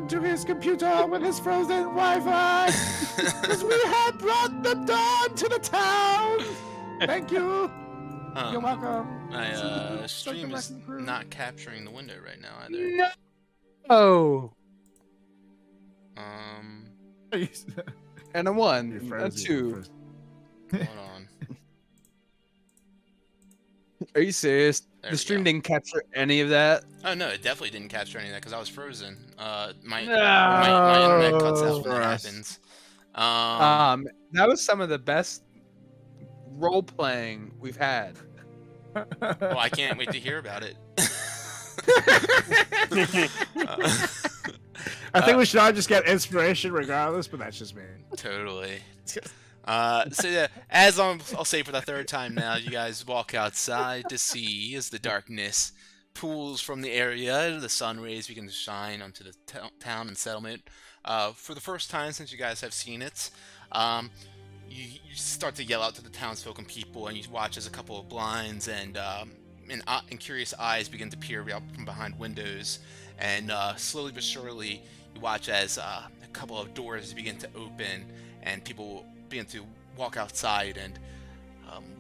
into his computer with his frozen Wi-Fi. Because we have brought the dawn to the town. Thank you. You're welcome. My stream is not capturing the window right now either. No. And a 1, a 2. Hold on. Are you serious? There The stream didn't capture any of that? Oh no, it definitely didn't capture any of that because I was frozen. My No. internet cuts out when that happens. That was some of the best role playing we've had. Well, I can't wait to hear about it. I think we should all just get inspiration regardless, but that's just me. Totally. So yeah, as I'll say for the third time now, you guys walk outside to see as the darkness pools from the area, the sun rays begin to shine onto the town and settlement. For the first time since you guys have seen it, you start to yell out to the townsfolk and people, and you watch as a couple of blinds and curious eyes begin to peer out from behind windows, and slowly but surely you watch as a couple of doors begin to open and people begin to walk outside, and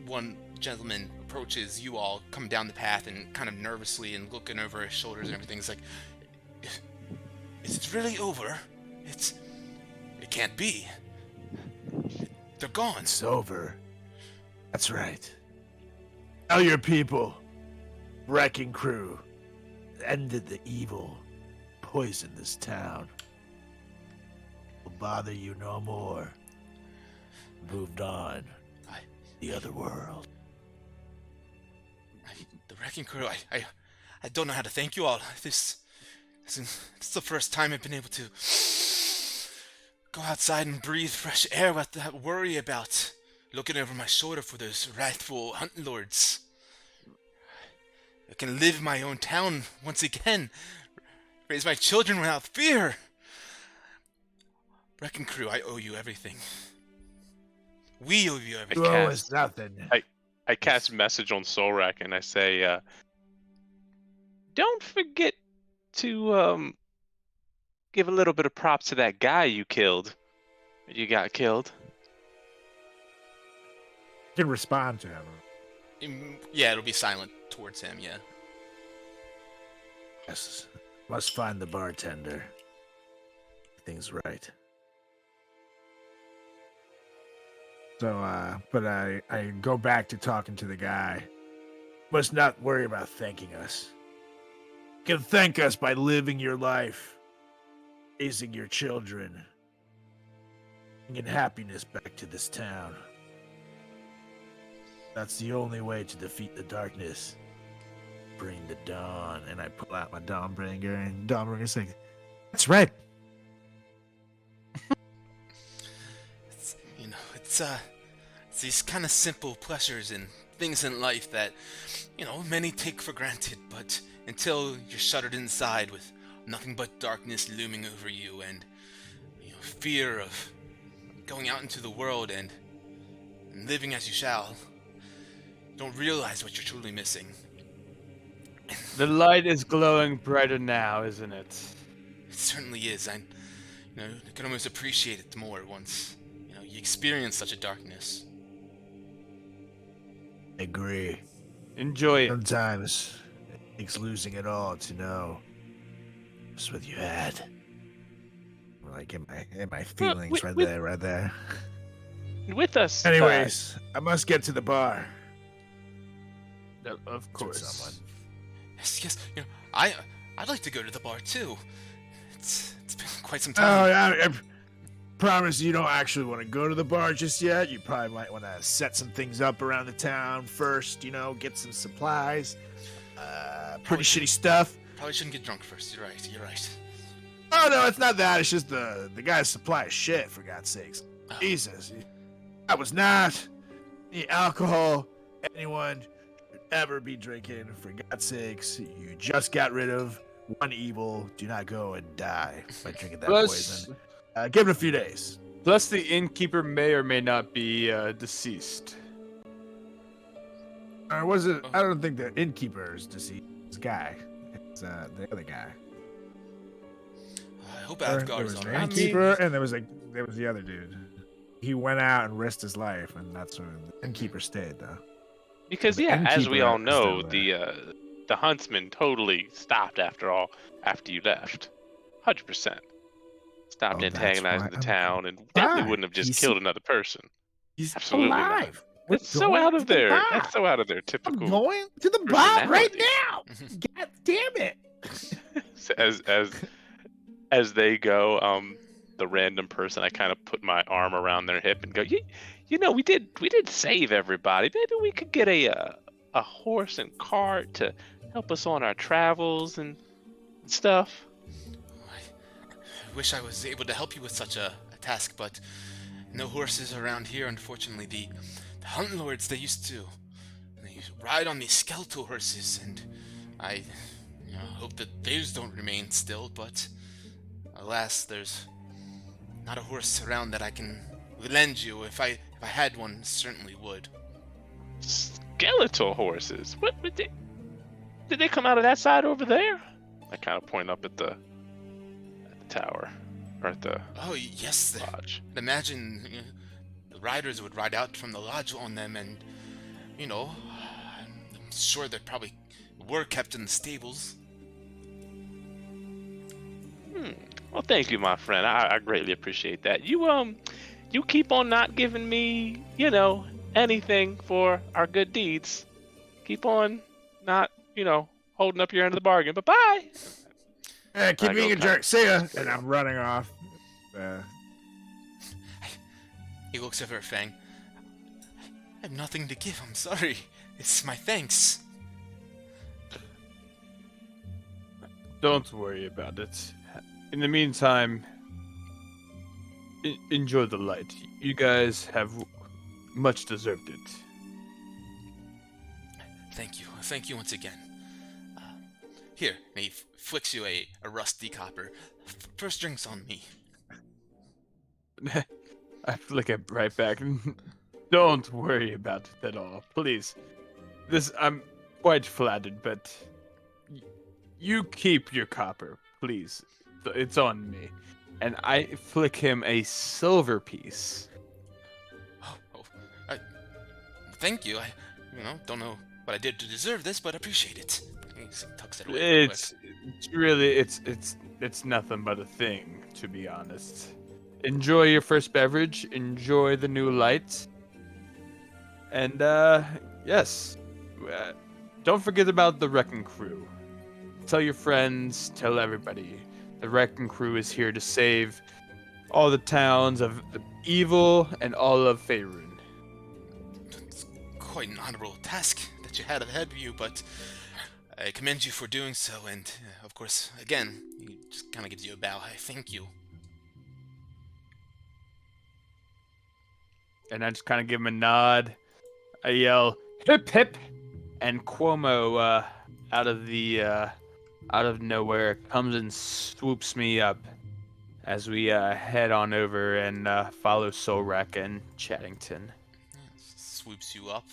one gentleman approaches you all coming down the path and kind of nervously and looking over his shoulders and everything. He's like, is it really over? It can't be. They're gone. It's over. That's right. Tell your people, Wrecking Crew ended the evil, poisoned this town. Will bother you no more. Moved on. The other world. The Wrecking Crew, I don't know how to thank you all. This is the first time I've been able to go outside and breathe fresh air without that worry about looking over my shoulder for those wrathful hunt lords. I can live in my own town once again. Raise my children without fear. Wrecking Crew, I owe you everything. We owe you everything. You owe us nothing. I cast message on Solrak and I say, don't forget to give a little bit of props to that guy you killed. You got killed. You can respond to him. Yeah, it'll be silent towards him, yeah. Yes. Must find the bartender. Everything's right. So, but I go back to talking to the guy. Must not worry about thanking us. You can thank us by living your life, raising your children, bringing happiness back to this town. That's the only way to defeat the darkness. Bring the dawn. And I pull out my Dawnbringer, and Dawnbringer's like, that's right. It's these kind of simple pleasures and things in life that, many take for granted, but until you're shuttered inside with nothing but darkness looming over you and, fear of going out into the world and living as you shall, you don't realize what you're truly missing. The light is glowing brighter now, isn't it? It certainly is. You can almost appreciate it more once, you experience such a darkness. I agree. Enjoy it. Sometimes it takes losing it all to know just what you had. Like in my feelings right there. With us. Anyways, I must get to the bar. Of course. Yes. I'd like to go to the bar too. It's been quite some Oh, time. I promise you don't actually want to go to the bar just yet. You probably might want to set some things up around the town first, get some supplies. Pretty shitty stuff. Probably shouldn't get drunk first. You're right. Oh, no, it's not that. It's just the guy's supply of shit, for God's sakes. Oh. Jesus. That was not the alcohol anyone should ever be drinking, for God's sakes. You just got rid of one evil. Do not go and die by drinking that poison. Give it a few days. Plus, the innkeeper may or may not be deceased. Or was it? I don't think the innkeeper is deceased. This guy. It's the other guy. I hope There Avgar was is an alright. innkeeper, and there was the other dude. He went out and risked his life, and that's when the innkeeper stayed, though. Because The yeah, as we innkeeper all is know, still there. the huntsman totally stopped after you left. 100%. Stopped Oh, that's antagonizing right. the town and definitely Fine. wouldn't have just killed another person. He's Absolutely not. alive. We're That's so going out to of the their. bar. That's so out of their I'm typical. going to the bar right personality. now. God damn it. So as they go, the random person, I kind of put my arm around their hip and go, you know, we did save everybody. Maybe we could get a horse and cart to help us on our travels and stuff. I wish I was able to help you with such a task, but no horses around here, unfortunately. The hunt lords, they used to ride on these skeletal horses, and I hope that those don't remain still, but alas, there's not a horse around that I can lend you. If I had one, certainly would. Skeletal horses? What did they come out of that side over there? I kind of point up at the tower, or at the Oh, yes. lodge. Imagine the riders would ride out from the lodge on them, and, I'm sure they probably were kept in the stables. Well, thank you, my friend. I greatly appreciate that. You keep on not giving me, anything for our good deeds. Keep on not, holding up your end of the bargain. But bye. Hey, keep I being go a jerk. See ya. kinda- And I'm running off. He looks over at Fang. I have nothing to give, I'm sorry. It's my thanks. Don't worry about it. In the meantime, enjoy the light. You guys have much deserved it. Thank you. Thank you once again. Here, and he flicks you a rusty copper. First drinks on me. I flick it right back. Don't worry about it at all, please. I'm quite flattered, but you keep your copper, please. It's on me. And I flick him a silver piece. Thank you. I, don't know what I did to deserve this, but appreciate it. He tucks it away real quick. It's really it's nothing but a thing, to be honest. Enjoy your first beverage, enjoy the new lights. And yes. Don't forget about the wrecking crew. Tell your friends, tell everybody. The wrecking crew is here to save all the towns of evil and all of Faerun. It's quite an honorable task that you had ahead of you, but I commend you for doing so, and of course, again, he just kind of gives you a bow. I thank you. And I just kind of give him a nod. I yell, hip hip! And Cuomo, out of nowhere, comes and swoops me up as we head on over and follow Solrak and Chattington. Swoops you up,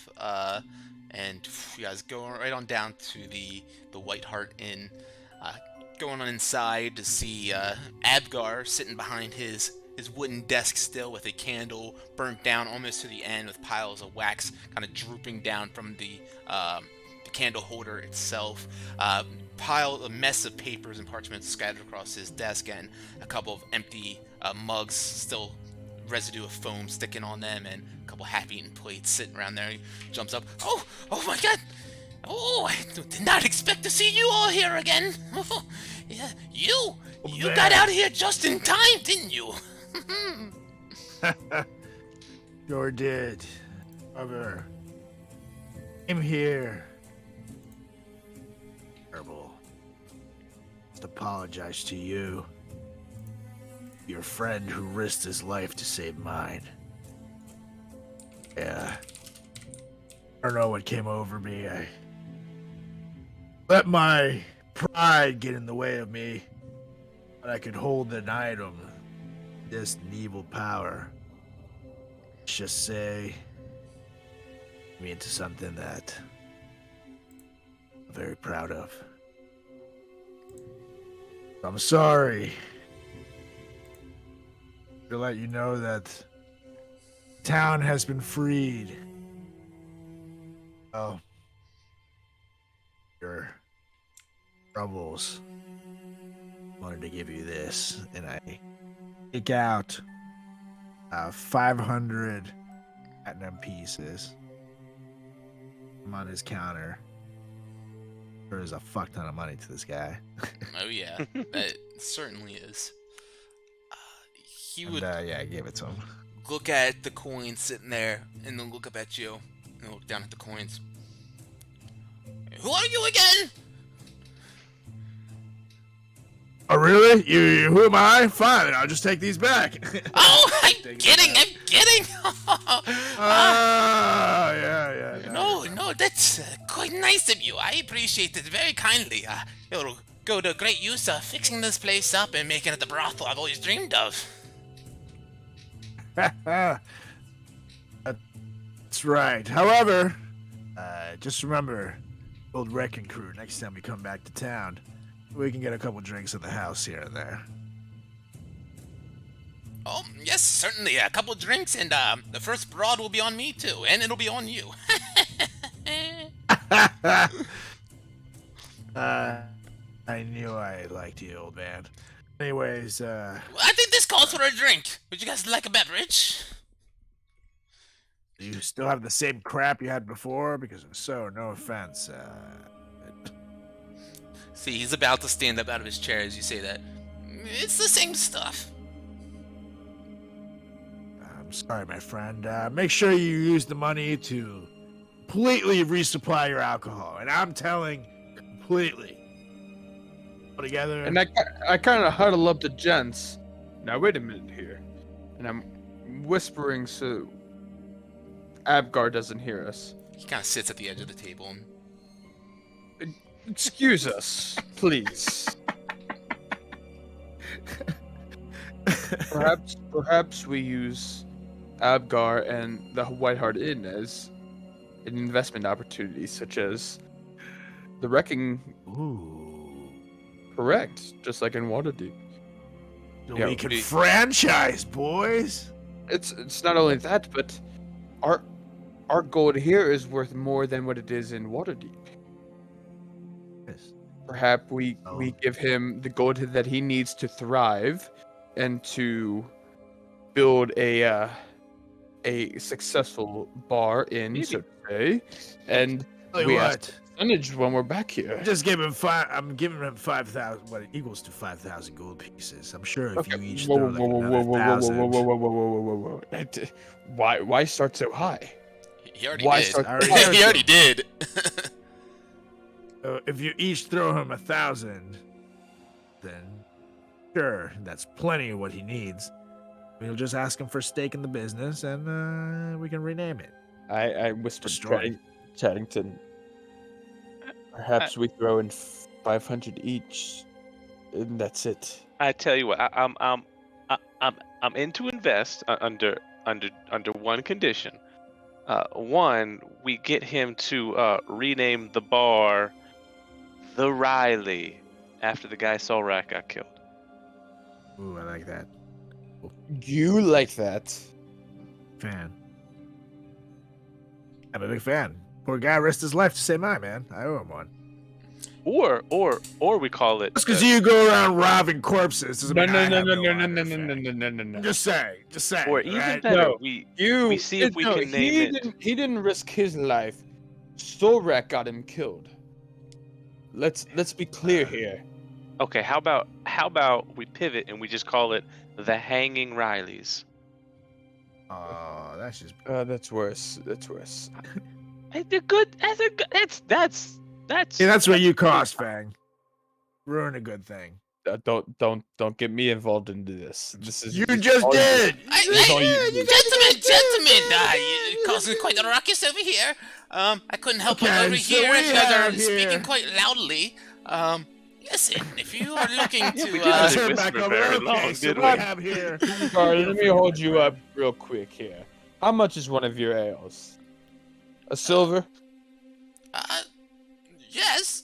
and you guys go right on down to the White Hart Inn. Going on inside to see Abgar sitting behind his wooden desk still with a candle burnt down almost to the end with piles of wax kind of drooping down from the candle holder itself. A mess of papers and parchments scattered across his desk, and a couple of empty mugs, still residue of foam sticking on them, and a couple half-eaten plates sitting around there. He jumps up. Oh my God! Oh, I did not expect to see you all here again. Oh, yeah, you got out of here just in time, didn't you? Sure did. However, I'm here. Terrible. Just apologize to you. Your friend who risked his life to save mine. Yeah. I don't know what came over me. I let my pride get in the way of me. But I could hold an item. Just an evil power. Let's just say me into something that I'm very proud of. I'm sorry. To let you know that town has been freed. Oh, your troubles. Wanted to give you this, and I take out 500 platinum pieces. I'm on his counter. There's a fuck ton of money to this guy. Oh yeah, that certainly is. He would Yeah, I gave it to him. look at the coins sitting there, and then look up at you, and look down at the coins. Who are you again? Oh, really? You who am I? Fine, I'll just take these back. Oh, I'm kidding! I'm kidding! Yeah. No, that's quite nice of you. I appreciate it very kindly. It'll go to great use fixing this place up and making it the brothel I've always dreamed of. That's right. However, just remember, old wrecking crew, next time we come back to town, we can get a couple drinks at the house here and there. Oh, yes, certainly. A couple drinks, and the first broad will be on me, too, and it'll be on you. I knew I liked you, old man. Anyways, Well, I think this calls for a drink. Would you guys like a beverage? do you still have the same crap you had before? Because if so, no offense. See, he's about to stand up out of his chair as you say that. It's the same stuff. I'm sorry, my friend. Make sure you use the money to completely resupply your alcohol. And I'm telling, completely. All together. And I kind of huddle up the gents. Now wait a minute here, and I'm whispering so Abgar doesn't hear us. He kind of sits at the edge of the table. Excuse us, please. Perhaps we use Abgar and the White Hart Inn as an investment opportunity, such as the wrecking. Ooh. Correct, just like in Waterdeep. So Yeah, we can franchise, boys. It's not only that, but our gold here is worth more than what it is in Waterdeep. Yes. Perhaps we Oh. give him the gold that he needs to thrive and to build a successful bar inn, so to say, and Tell you we ask what, percentage when we're back here. just give him five. I'm giving him 5,000. What it equals to 5,000 gold pieces. I'm sure if you each throw like another 1,000. Why start so high? He already Why did. start? I already heard He you. already did. If you each throw him 1,000, then sure, that's plenty of what he needs. We'll just ask him for stake in the business, and we can rename it. I whispered Destroy. Chattington. Perhaps we throw in 500 each, and that's it. I tell you what, I'm in to invest under one condition. One, we get him to rename the bar the Riley after the guy Solrak got killed. Ooh, I like that. You like that? Fan. I'm a big fan. Poor guy risked his life to save mine, man. I owe him one. Or we call it. Just because you go around robbing corpses doesn't mean I have honor, fan. no. Just saying. Or even right? better, No, we You see if we can name he it. He didn't risk his life. Solrak got him killed. Let's be clear here. Okay, how about we pivot and we just call it the Hanging Rileys? Oh, that's just. That's worse. That's worse. They're good. That's Yeah, that's what you cost, Fang. Ruin a good thing. Don't get me involved into this. This is You just all did. Gentlemen, you're causing quite a ruckus over here. I couldn't help but Okay, overhear so we as you guys are have speaking here- quite loudly. Listen, if you are looking to, we didn't Turn whisper back over. very Okay, long, so did we we? have here. Sorry, let me hold you up real quick here. How much is one of your ales? A silver? yes.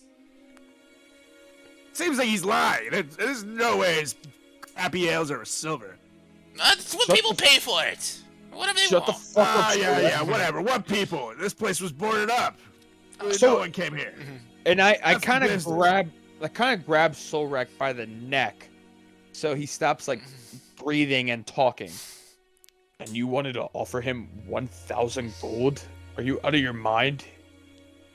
Seems like he's lying. There's no way his crappy ales are a silver. That's what Shut people the pay for it. Whatever they Shut the want. fuck up. Yeah, Sorek. whatever. What people? This place was boarded up. So- No one came here. And I That's kind of business. grab Solrak by the neck, so he stops like breathing and talking. And you wanted to offer him 1,000 gold? Are you out of your mind?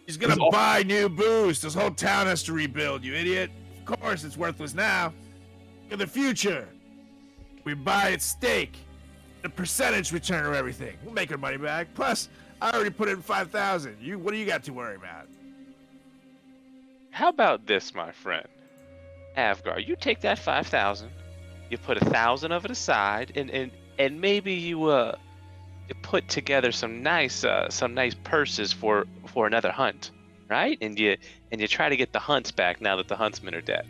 He's gonna He's off- buy new booze. This whole town has to rebuild, you idiot. Of course, it's worthless now. In the future, we buy its stake. The percentage return of everything. We'll make our money back. Plus, I already put in 5,000. What do you got to worry about? How about this, my friend? Avgar, you take that 5,000, you put 1,000 of it aside, and maybe you put together some nice purses for another hunt, right? And you try to get the hunts back now that the huntsmen are dead.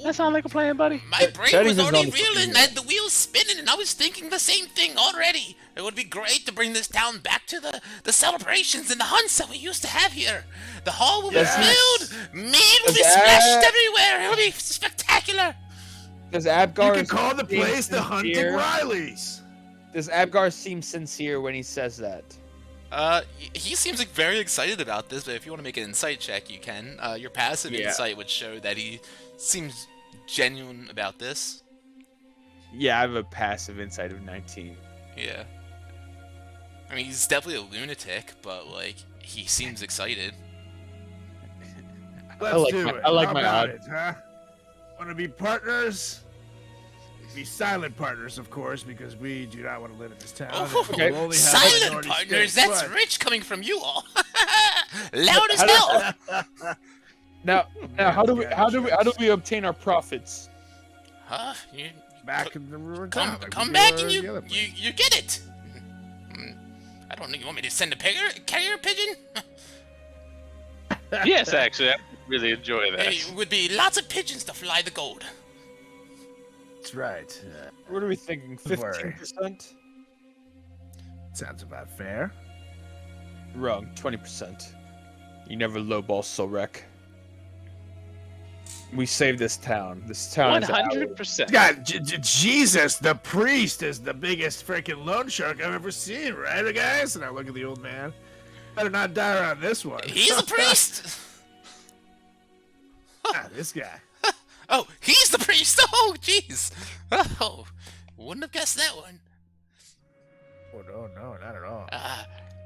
That sound like a plan, buddy? My brain That was is already on the reeling, fucking had the wheels spinning, and I was thinking the same thing already. It would be great to bring this town back to the celebrations and the hunts that we used to have here. The hall will be Yes. filled, meat will be Yes. splashed everywhere. It'll be spectacular. Does You Abgar can call the seem place the Hunting sincere? Rileys. Does Abgar seem sincere when he says that? He seems like very excited about this, but if you want to make an insight check, you can. Your passive Yeah. insight would show that he seems genuine about this. Yeah, I have a passive insight of 19. Yeah. I mean, he's definitely a lunatic, but, like, he seems excited. Let's like do my- it. I like How my about odd. it, huh? Want to be partners? Be silent partners, of course, because we do not want to live in this town. Oh, and we'll only have silent minority partners, stake, that's but- rich coming from you all. Loud as How hell. Now, how do we obtain our profits? Huh? You Back in the ruined come town, like we come do back our- and the other place. you get it. I don't know. You want me to send a carrier pigeon? Yes, actually, I really enjoy that. It would be lots of pigeons to fly the gold. That's right. What are we thinking? Don't worry. 15%? Sounds about fair. Wrong. 20%. You never lowball Solrak. We saved this town. This town is ours. 100%. God, Jesus, the priest is the biggest freaking loan shark I've ever seen, right, guys? And I look at the old man. Better not die around this one. He's a priest. Ah, this guy. Oh, he's the priest. Oh, jeez. Oh, wouldn't have guessed that one. Oh, no, not at all.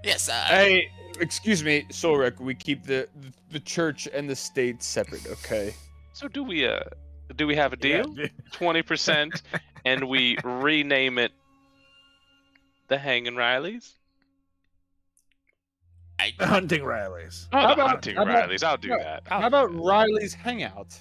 Yes. Hey, excuse me, Solrak. We keep the church and the state separate, okay? So do we have a deal? Yeah. 20%, and we rename it the Hanging Rileys? The Hunting Rileys. Oh, How the about- Hunting how about- Rileys. I'll do no, that. How about Riley's Hangout?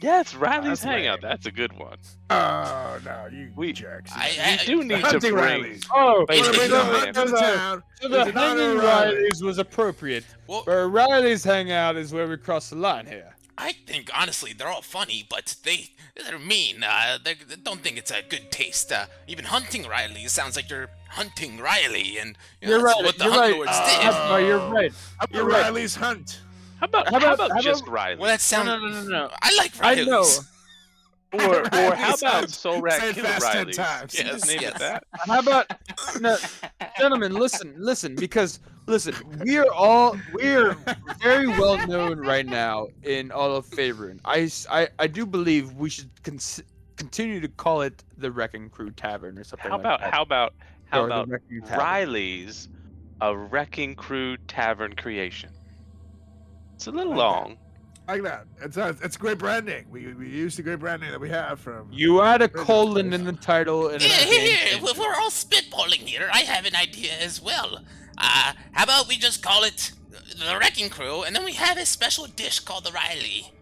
Yes, Riley's That's Hangout. lame. That's a good one. Oh, no, you We- jerks. I We do The need to Hunting bring. Rileys. Oh, Wait, Wanna wait, bring the wait, hunt to the town. so the It's an honor Hanging of Riley. Riley's was appropriate. well, But Riley's Hangout is where we cross the line here. I think honestly they're all funny, but they're mean. They don't think it's a good taste. Even hunting Riley sounds like you're hunting Riley, and You're that's right. what the You're Hunt right. Lords No, did. you're right. How about You're right. Riley's Hunt? How about How about- just Riley? Well, that sounds. No. I like I Riley's. know. Or how Riley's about Hunt. Solrak Say it Kill fast 10 Riley's? times. Can you just name Yes. it that? How about no, gentlemen? Listen, because we're very well known right now in all of Favorite. I do believe we should continue to call it the Wrecking Crew Tavern or something. How like about that. how about how Or the about Wrecking Tavern. Riley's a Wrecking Crew Tavern creation? It's a little Like long. Like that. It's great branding. We use the great branding that we have from. You add a Very colon nice. in the title and Here, we're all spitballing here. I have an idea as well. How about we just call it the Wrecking Crew, and then we have a special dish called the Riley.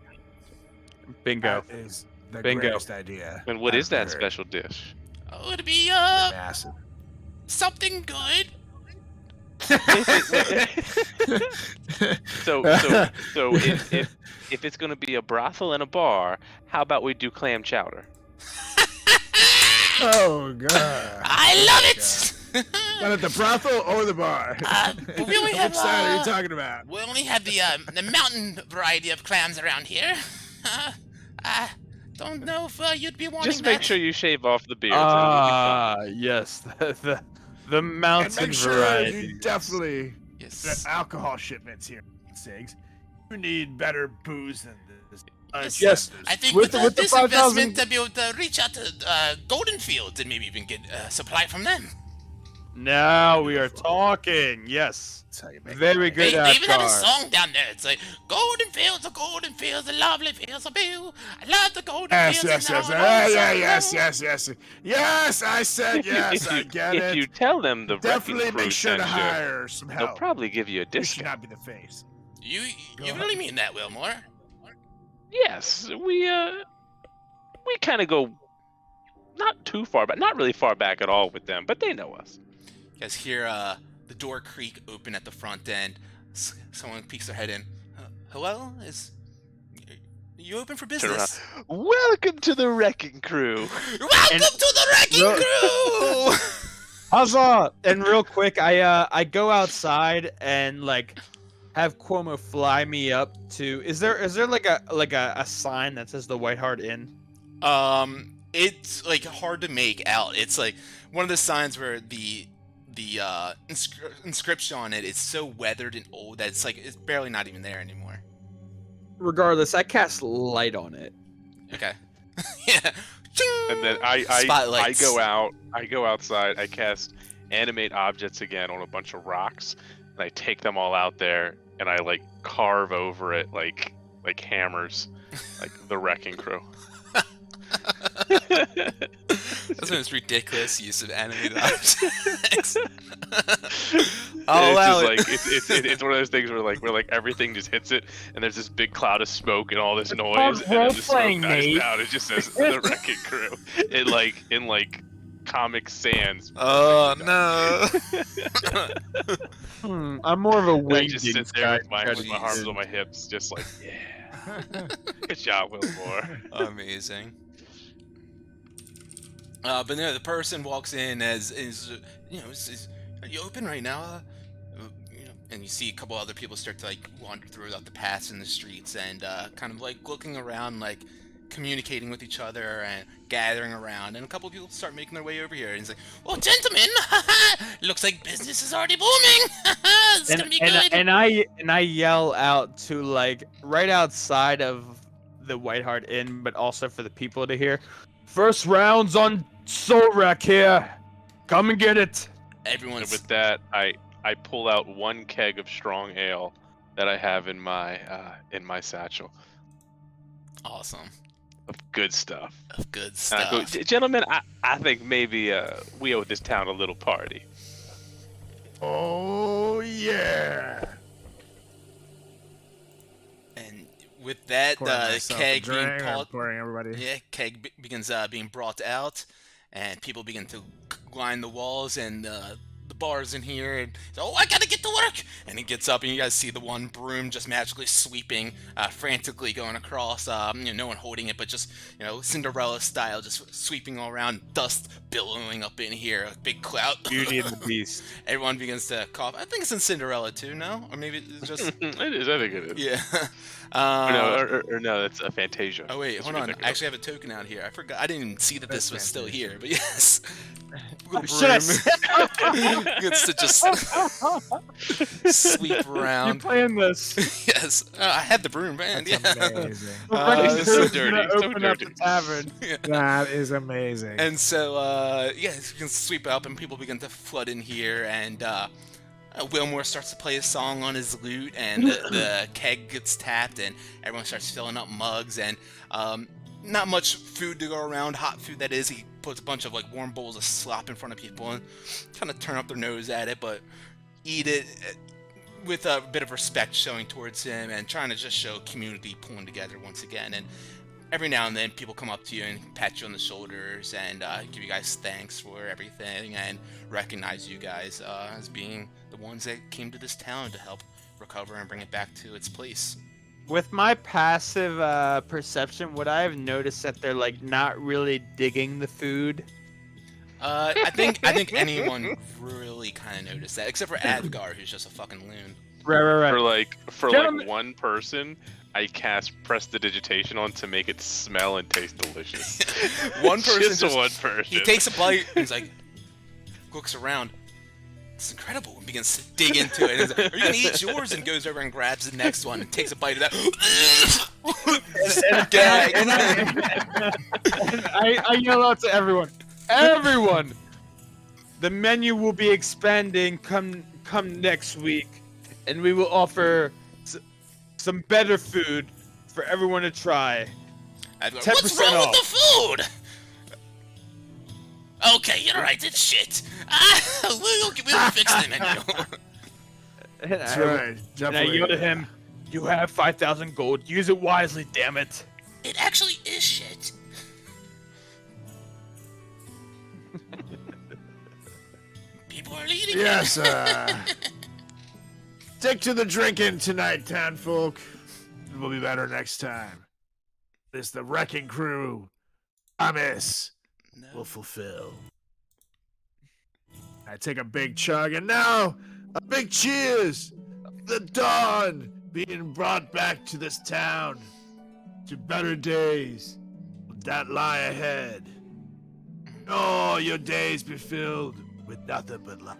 bingo. That is the Bingo. greatest idea. And what is I've that heard. special dish? Oh, it'd be Massive. something good. So if it's gonna be a brothel and a bar, how about we do clam chowder? Oh god. I love it. Not at the brothel or the bar. But we only have Which side are you talking about? we only have the mountain variety of clams around here. Don't know if you'd be wanting Just make that. sure you shave off the beards. and it'll be fine. Yes, the And mountain make sure variety. you definitely the Yes. alcohol shipments here, Sigs. You need better booze than this. Yes. I think With with, the this 5,000 investment, to be able to reach out to Golden Fields and maybe even get supply from them. Now we are talking. Yes. That's how you make Very it. good, They even have a Akbar. song down there. It's like, golden fields, the lovely fields of blue. I love the golden Yes, fields. yes, and yes, all yes, the yes, yes, yes. Yes, I said yes. I get if it. you tell them the Definitely wrecking crew make sure to sent you, hire some they'll help. probably give you a You should discount. not be the face. You Go really ahead. mean that, Wilmore? Yes, we kind of go not too far, but not really far back at all with them. But they know us. You guys hear the door creak open at the front end. Someone peeks their head in. Hello? You open for Turn around. business? Welcome to the wrecking crew. Welcome to the wrecking crew! Huzzah! And real quick, I go outside and like have Cuomo fly me up to. Is there like a sign that says the White Hart Inn? It's like hard to make out. It's like one of the signs where the inscription on it is so weathered and old that it's barely not even there anymore. Regardless, I cast light on it. Okay. Yeah. And then I Spotlights. I go outside, I cast animate objects again on a bunch of rocks, and I take them all out there and I like carve over it like hammers, like the wrecking crew. That's the most ridiculous use of animated objects. I'll allow it's just like it's one of those things where everything just hits it, and there's this big cloud of smoke and all this noise, called and then the smoke role-playing, dies Nate. down. It just says the wrecking crew. In Comic Sans. Oh no! I'm more of a I winged just sit there with my arms on my hips, just like, yeah. Good job, Wilmore. Amazing. But no, the person walks in as are you open right now? And you see a couple other people start to like wander throughout the paths in the streets and kind of like looking around, like communicating with each other and gathering around. And a couple of people start making their way over here. And he's like, "Well, gentlemen, looks like business is already booming. This is gonna be good." And I yell out to like right outside of the White Hart Inn, but also for the people to hear. First rounds on Solrak here. Come and get it. And Everyone's with that, I pull out one keg of strong ale that I have in my satchel awesome. of good stuff. Of good And I go, stuff. gentlemen, I think maybe we owe this town a little party. Oh yeah. And with that, Pouring myself a keg being drink, I'm pulled. pouring everybody. Yeah, keg begins being brought out, and people begin to line the walls and the bars in here. And so, I gotta get to work. And he gets up, and you guys see the one broom just magically sweeping, frantically going across. No one holding it, but just Cinderella style, just sweeping all around, dust billowing up in here, a big cloud. Beauty and the Beast. Everyone begins to cough. I think it's in Cinderella too. No, or maybe it's just It is. I think it is. yeah. Or no, that's a Fantasia. Oh wait, That's hold what on. you're thinking I of. actually have a token out here. I forgot. I didn't even see that this That's was still fantastic. here. But yes, little Should I broom gets to just sweep You around. playing this? Yes, I had the broom band. That's Yeah. amazing. This is so Crew's dirty, gonna so open up dirty. the tavern. That is amazing. And so yeah, you can sweep up, and people begin to flood in here, and Wilmore starts to play a song on his lute, and the keg gets tapped, and everyone starts filling up mugs, and not much food to go around, hot food that is. He puts a bunch of like warm bowls of slop in front of people and kind of turn up their nose at it, but eat it with a bit of respect showing towards him and trying to just show community pulling together once again. And every now and then people come up to you and pat you on the shoulders and give you guys thanks for everything and recognize you guys as being the ones that came to this town to help recover and bring it back to its place. With my passive perception, would I have noticed that they're like not really digging the food? I think anyone really kind of noticed that, except for Adgar, who's just a fucking loon. Right. For Gentlemen- one person, I cast prestidigitation on to make it smell and taste delicious. One person Just one person. He takes a bite and he's like, looks around. It's incredible. And begins to dig into it. And he's like, are you gonna eat yours? And goes over and grabs the next one and takes a bite of that. I yell out to everyone. Everyone! The menu will be expanding come next week, and we will offer some better food for everyone to try. What's 10% wrong off. with the food? Okay, you're right. It's shit. We'll fix the menu. That's right. And I yelled at him, "You have 5,000 gold. Use it wisely, damn it." It actually is shit. People are eating Yes, it. stick to the drinking tonight, townfolk. It will be better next time. This the wrecking crew. Promise will fulfill. I take a big chug, and now a big cheers. The dawn being brought back to this town, to better days that lie ahead. Oh, your days be filled with nothing but love.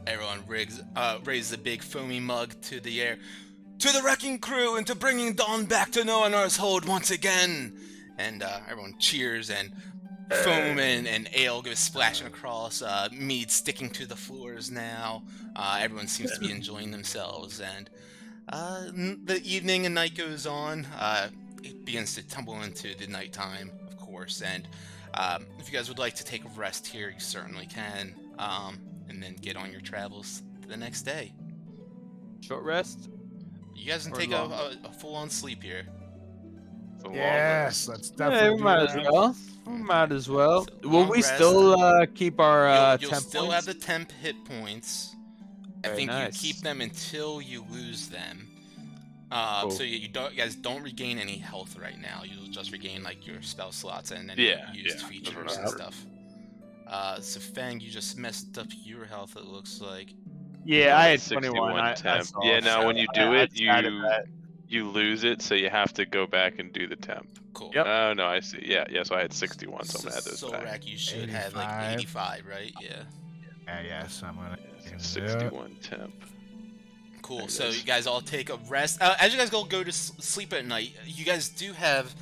Everyone raises a big foamy mug to the air. To the wrecking crew and to bringing dawn back to Noanar's hold once again. And everyone cheers, and foam and ale goes splashing across. Mead sticking to the floors now. Everyone seems to be enjoying themselves. And the evening and night goes on. It begins to tumble into the nighttime, of course. And if you guys would like to take a rest here, you certainly can. And then get on your travels the next day. Short rest? You guys can Or take long? a full-on sleep here. It's a long Yes, rest. let's Yeah, definitely we do might as that. well. We might as well. So, Will long we rest. still keep our You'll temp still points? have the temp hit points. I Very think nice. you keep them until you lose them. Cool. So you guys don't regain any health right now. You'll just regain like your spell slots and then Yeah, used yeah, features that's and what I stuff. So Fang, you just messed up your health. It looks like. Yeah, I had 61 21. I temp. saw Yeah, it, now so when you I- do I it, decided that. you lose it, so you have to go back and do the temp. Cool. Yep. Oh no, I see. Yeah. So I had 61, so I'm gonna add those back. Solrak, you should have like 85. 85, right? Yeah. Yes, I'm gonna. Yeah, do so it. 61 temp. Cool. There it So is. you guys all take a rest. As you guys go to sleep at night, you guys do have.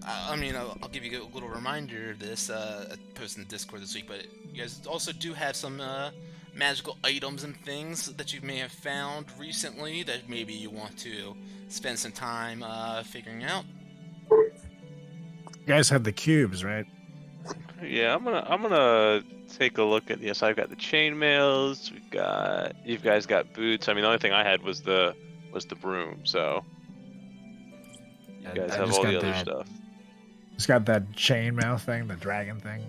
I'll give you a little reminder of this. I posted in the Discord this week, but you guys also do have some magical items and things that you may have found recently that maybe you want to spend some time figuring out. You guys have the cubes, right? Yeah, I'm gonna take a look at this. I've got the chainmails. You guys got boots. I mean, the only thing I had was the broom. So you guys I have just all got the other that. stuff. It's got that chainmail thing, the dragon thing.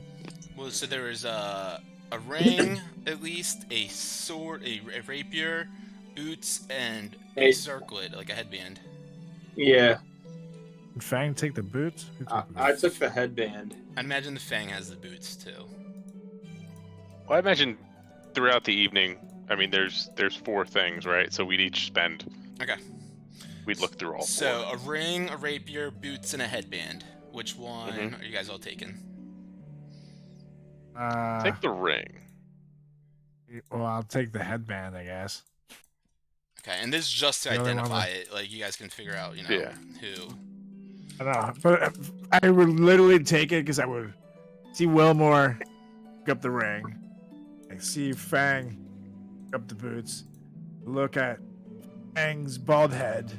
Well, so there is a ring, at least, a sword, a rapier, boots, and a Hey. circlet, like a headband. Yeah, Did Fang take the boots? Who took the I boots? took the headband. I imagine the Fang has the boots too. Well, I imagine throughout the evening. I mean, there's 4 things, right? So we'd each spend. Okay. We'd look through all 4. So a ring, a rapier, boots, and a headband. Which one Mhm. are you guys all taking? Take the ring. Well, I'll take the headband, I guess. Okay, and this is just to The only one identify it. Like you guys can figure out, Yeah. who. I don't know, but I would literally take it because I would see Wilmore pick up the ring. I see Fang pick up the boots. Look at Fang's bald head.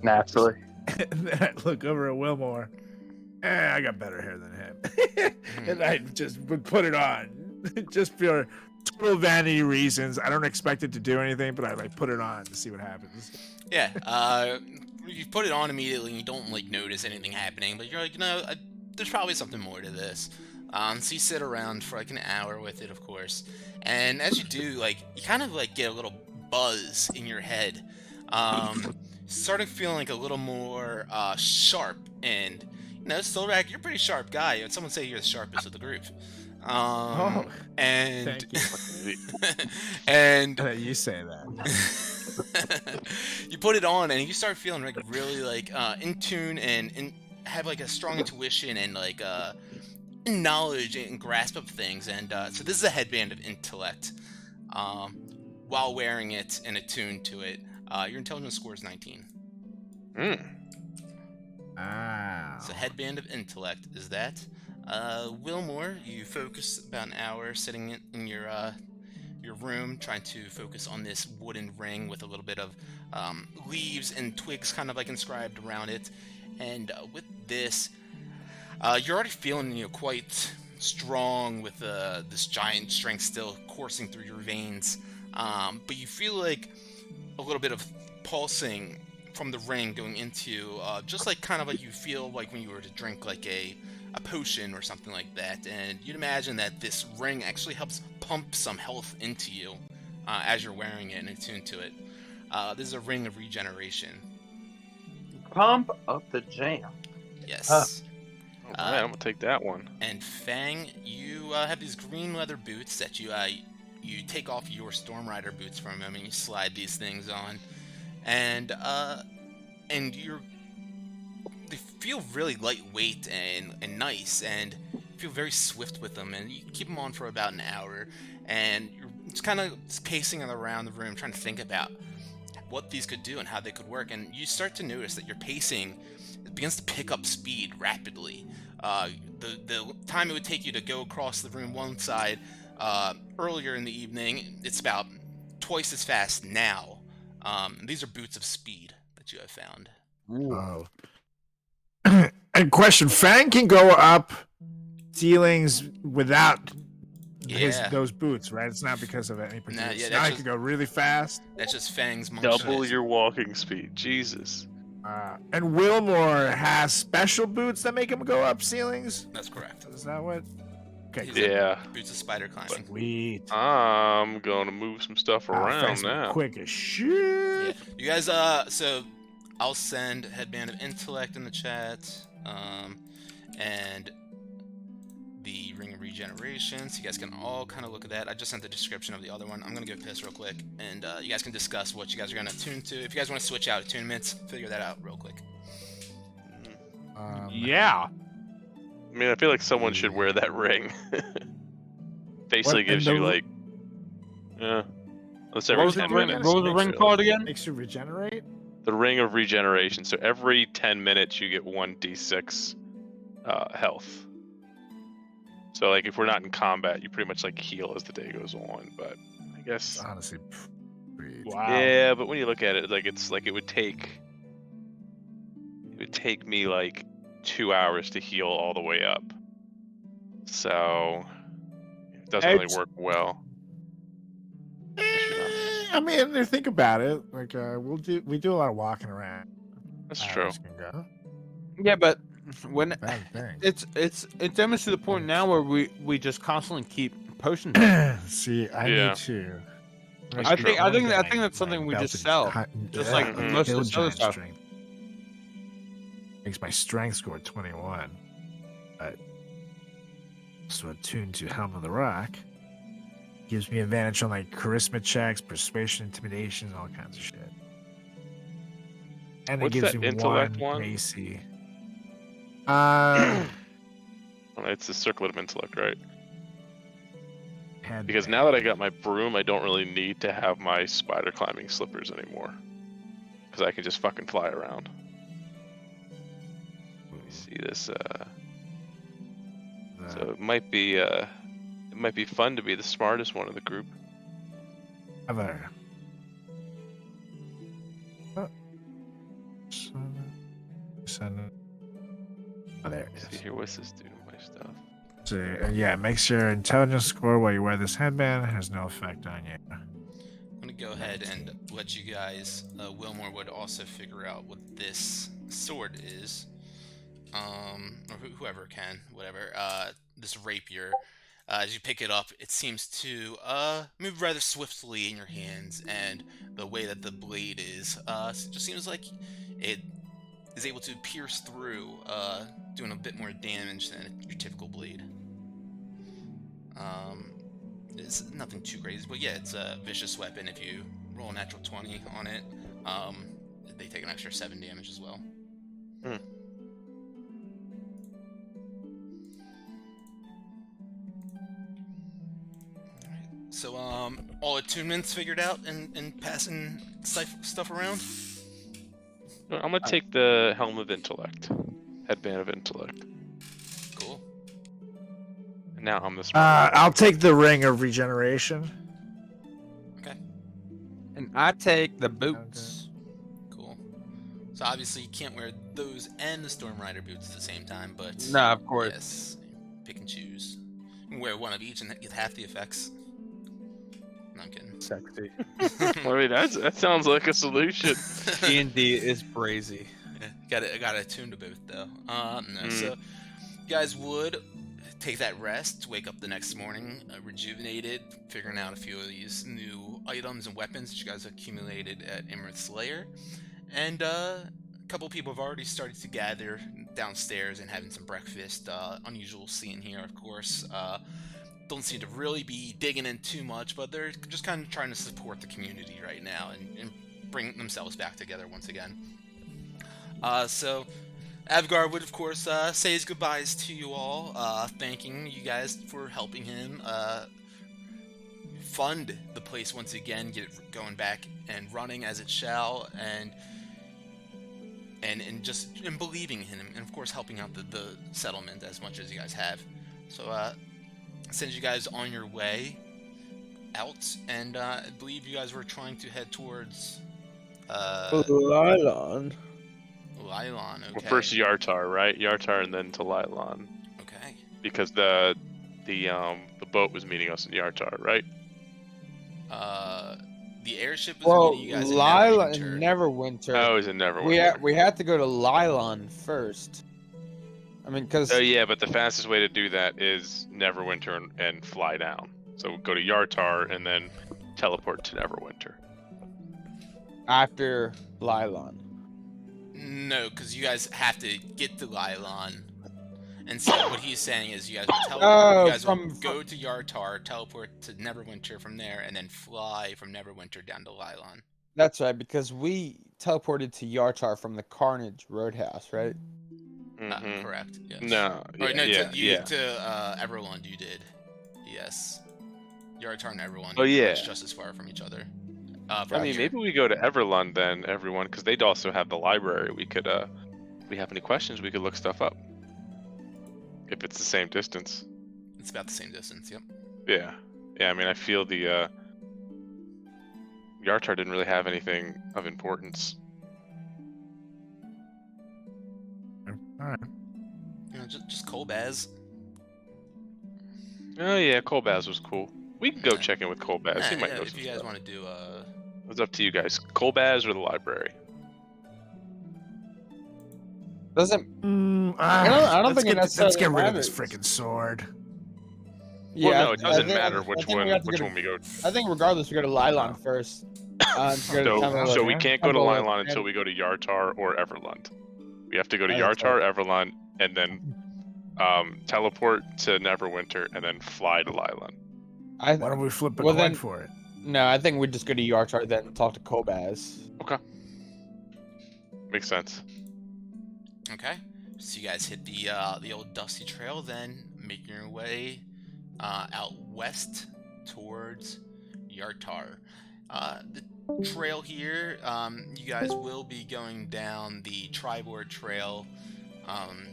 Naturally. And then I look over at Wilmore. I got better hair than him. And I just would put it on. Just for total vanity reasons. I don't expect it to do anything, but I like put it on to see what happens. Yeah. You put it on immediately, and you don't like notice anything happening, but you're like, there's probably something more to this. So you sit around for like an hour with it, of course, and as you do, like you kind of like get a little buzz in your head, starting feeling like a little more sharp, and No, Solrak, you're a pretty sharp guy. Someone say you're the sharpest of the group. Oh, And thank you. and You say that. you put it on, and you start feeling like really like in tune and have like a strong intuition and like knowledge and grasp of things. And so this is a headband of intellect. While wearing it and attuned to it, your intelligence score is 19. Wow. So headband of intellect is that. Wilmore, you focus about an hour sitting in your room, trying to focus on this wooden ring with a little bit of leaves and twigs kind of like inscribed around it. And with this, you're already feeling quite strong with this giant strength still coursing through your veins. But you feel like a little bit of pulsing from the ring going into just like kind of like you feel like when you were to drink like a potion or something like that. And you'd imagine that this ring actually helps pump some health into you as you're wearing it and attuned to it. This is a ring of regeneration. Pump up the jam. Yes. All right, I'm gonna take that one. And Fang, you have these green leather boots that you take off your Storm Rider boots for a moment. You slide these things on, and they feel really lightweight and nice, and you feel very swift with them. And you keep them on for about an hour, and you're just kind of pacing around the room, trying to think about what these could do and how they could work. And you start to notice that your pacing begins to pick up speed rapidly. The time it would take you to go across the room one side earlier in the evening, it's about twice as fast now. These are boots of speed that you have found. Oh. And question: Fang can go up ceilings without those boots, right? It's not because of any particular. Now he can go really fast. That's just Fang's monk Double shit. your walking speed. Jesus. And Wilmore has special boots that make him go up ceilings. That's correct. Is that what? Okay. Yeah. Boots of spider climbing. Sweet. I'm gonna move some stuff around Fang's now. quick as shit. Yeah. You guys, so I'll send Headband of Intellect in the chat, and the Ring of Regeneration, so you guys can all kind of look at that. I just sent the description of the other one. I'm going to go piss real quick, and you guys can discuss what you guys are going to attune to. If you guys want to switch out attunements, figure that out real quick. Yeah. I mean, I feel like someone should wear that ring. Basically gives you like, yeah. Let's every 10 minutes. What was the ring called again? Makes you regenerate. The Ring of Regeneration. So every 10 minutes you get 1d6 health. So like if we're not in combat, you pretty much like heal as the day goes on. But I guess Honestly, Wow. yeah. But when you look at it, like it's like it would take me like 2 hours to heal all the way up. So it doesn't really work well. I mean, think about it. Like we do a lot of walking around. That's true. Yeah, but when Bad thing. it's damage to the point now where we just constantly keep potions. See, I Yeah. need to. That's I true. think that's something we just sell. Just like most of the other stuff. Strength. Makes my strength score 21. But so attuned to Helm of the Rock gives me advantage on like charisma checks, persuasion, intimidation, all kinds of shit. And What's it gives that me intellect one one? AC. It's the Circlet of Intellect, right? Headband. Because now that I got my broom, I don't really need to have my spider climbing slippers anymore. Because I can just fucking fly around. Let me see this. So it might be fun to be the smartest one of the group. Other. Oh, there it Let's see is. here, what's this do to my stuff? So, yeah, it makes your intelligence score while you wear this headband has no effect on you. I'm going to go ahead and let you guys, Wilmore would also figure out what this sword is. Or whoever can, whatever. This rapier. As you pick it up, it seems to move rather swiftly in your hands, and the way that the blade is, it just seems like it is able to pierce through, doing a bit more damage than your typical blade. It's nothing too crazy, but yeah, it's a vicious weapon. If you roll a natural 20 on it, they take an extra 7 damage as well. So, all attunements figured out and passing stuff around? I'm gonna take the Helm of Intellect. Headband of Intellect. Cool. And now I'm the smart one. I'll take the Ring of Regeneration. Okay, And I take the boots. cool. So obviously you can't wear those and the Storm Rider boots at the same time, but... No, of course. Yes, pick and choose. You can wear one of each and get half the effects. No, I'm kidding. Sexy. I mean, that sounds like a solution. D&D is brazy. Yeah, gotta attune to both though. No, so you guys would take that rest, wake up the next morning, rejuvenated, figuring out a few of these new items and weapons that you guys accumulated at Imrith's Lair, and a couple people have already started to gather downstairs and having some breakfast. Unusual scene here, of course. Don't seem to really be digging in too much, but they're just kind of trying to support the community right now and bring themselves back together once again. So Avgar would, of course, say his goodbyes to you all, thanking you guys for helping him fund the place once again, get it going back and running as it shall, and just believing in him, and of course helping out the settlement as much as you guys have. So sends you guys on your way out, and I believe you guys were trying to head towards Lylon. Lylon. Okay. Well, first Yartar, right? Yartar, and then to Lylon, Okay. because the boat was meeting us in Yartar, right? The airship was Well, meeting you guys in Lylon Neverwinter. Neverwinter. Oh, it was in Neverwinter. We had to go to Lylon first. I mean, because Oh yeah, but the fastest way to do that is Neverwinter and fly down. So go to Yartar and then teleport to Neverwinter. after Lylon. No, because you guys have to get to Lylon. And so what he's saying is you guys will, you guys will go to Yartar, teleport to Neverwinter from there, and then fly from Neverwinter down to Lylon. That's right, because we teleported to Yartar from the Carnage Roadhouse, right? Correct. Yes. No. Or, no, yeah. to Everlund you did. Yes. Yartar and Everlund. Oh, yeah. Just as far from each other. I mean, maybe we go to Everlund then, everyone, because they'd also have the library. We could, if we have any questions, we could look stuff up. If it's the same distance. It's about the same distance. Yep. Yeah. Yeah. I mean, I feel the Yartar didn't really have anything of importance. All right. You know, just Kolbaz. Oh yeah, Kolbaz was cool. We can go Yeah. check in with Kolbaz. He might know if some you guys stuff. want to do It's up to you guys. Kolbaz or the library? Doesn't I don't think it let's necessarily get rid of this matters. freaking sword. yeah, Well, no, it I doesn't think- matter I which think we one. have to Which go one we go. I think regardless, we go to Lylon first. So we can't go to Temple of Lylon until Temple. we go to Yartar or Everlund. We have to go to Oh, that's Yartar, Everlund, and then teleport to Neverwinter, and then fly to Lylon. Why don't we flip a Well, coin then- for it? No, I think we just go to Yartar then and talk to Kolbaz. Makes sense. Okay. So you guys hit the old dusty trail, then making your way out west towards Yartar. The trail here, you guys will be going down the Tribord Trail,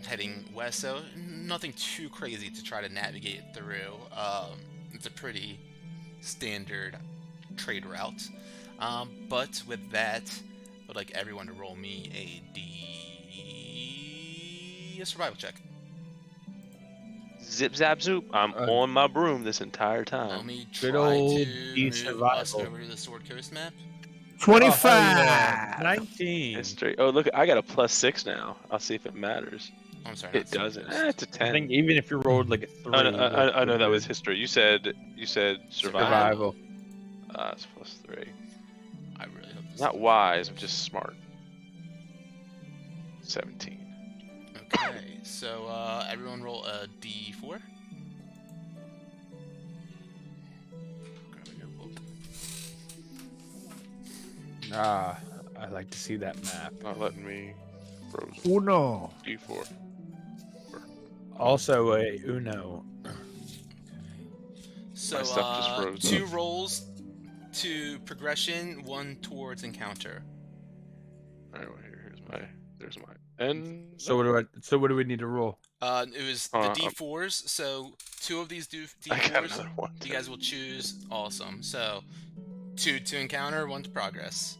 heading west. So nothing too crazy to try to navigate through. It's a pretty standard trade route. But with that, I would like everyone to roll me a survival check. Zip zap zoop. I'm on my broom this entire Let time. me Good try old to D move us survival. over to the Sword Coast map. 25. 19. History. Oh look, I got a +6 now. I'll see if it matters. Oh, I'm sorry. It doesn't. It's a I 10. think even if you rolled like a 3. I know that was history. You said survival. Survival. It's +3. I really hope this Not wise. I'm just smart. 17. Okay, so everyone roll a d4. Grab a notebook. Ah, I like to see that map. Not letting me. Frozen. Uno. D4. Also a Uno. So My stuff just froze 2 up. rolls to progression, 1 towards encounter. Alright, well, there's my. And So what do we need to roll? It was the d4s, so 2 of these I got d4s another one. you guys will choose. Awesome. So 2 to encounter, 1 to progress.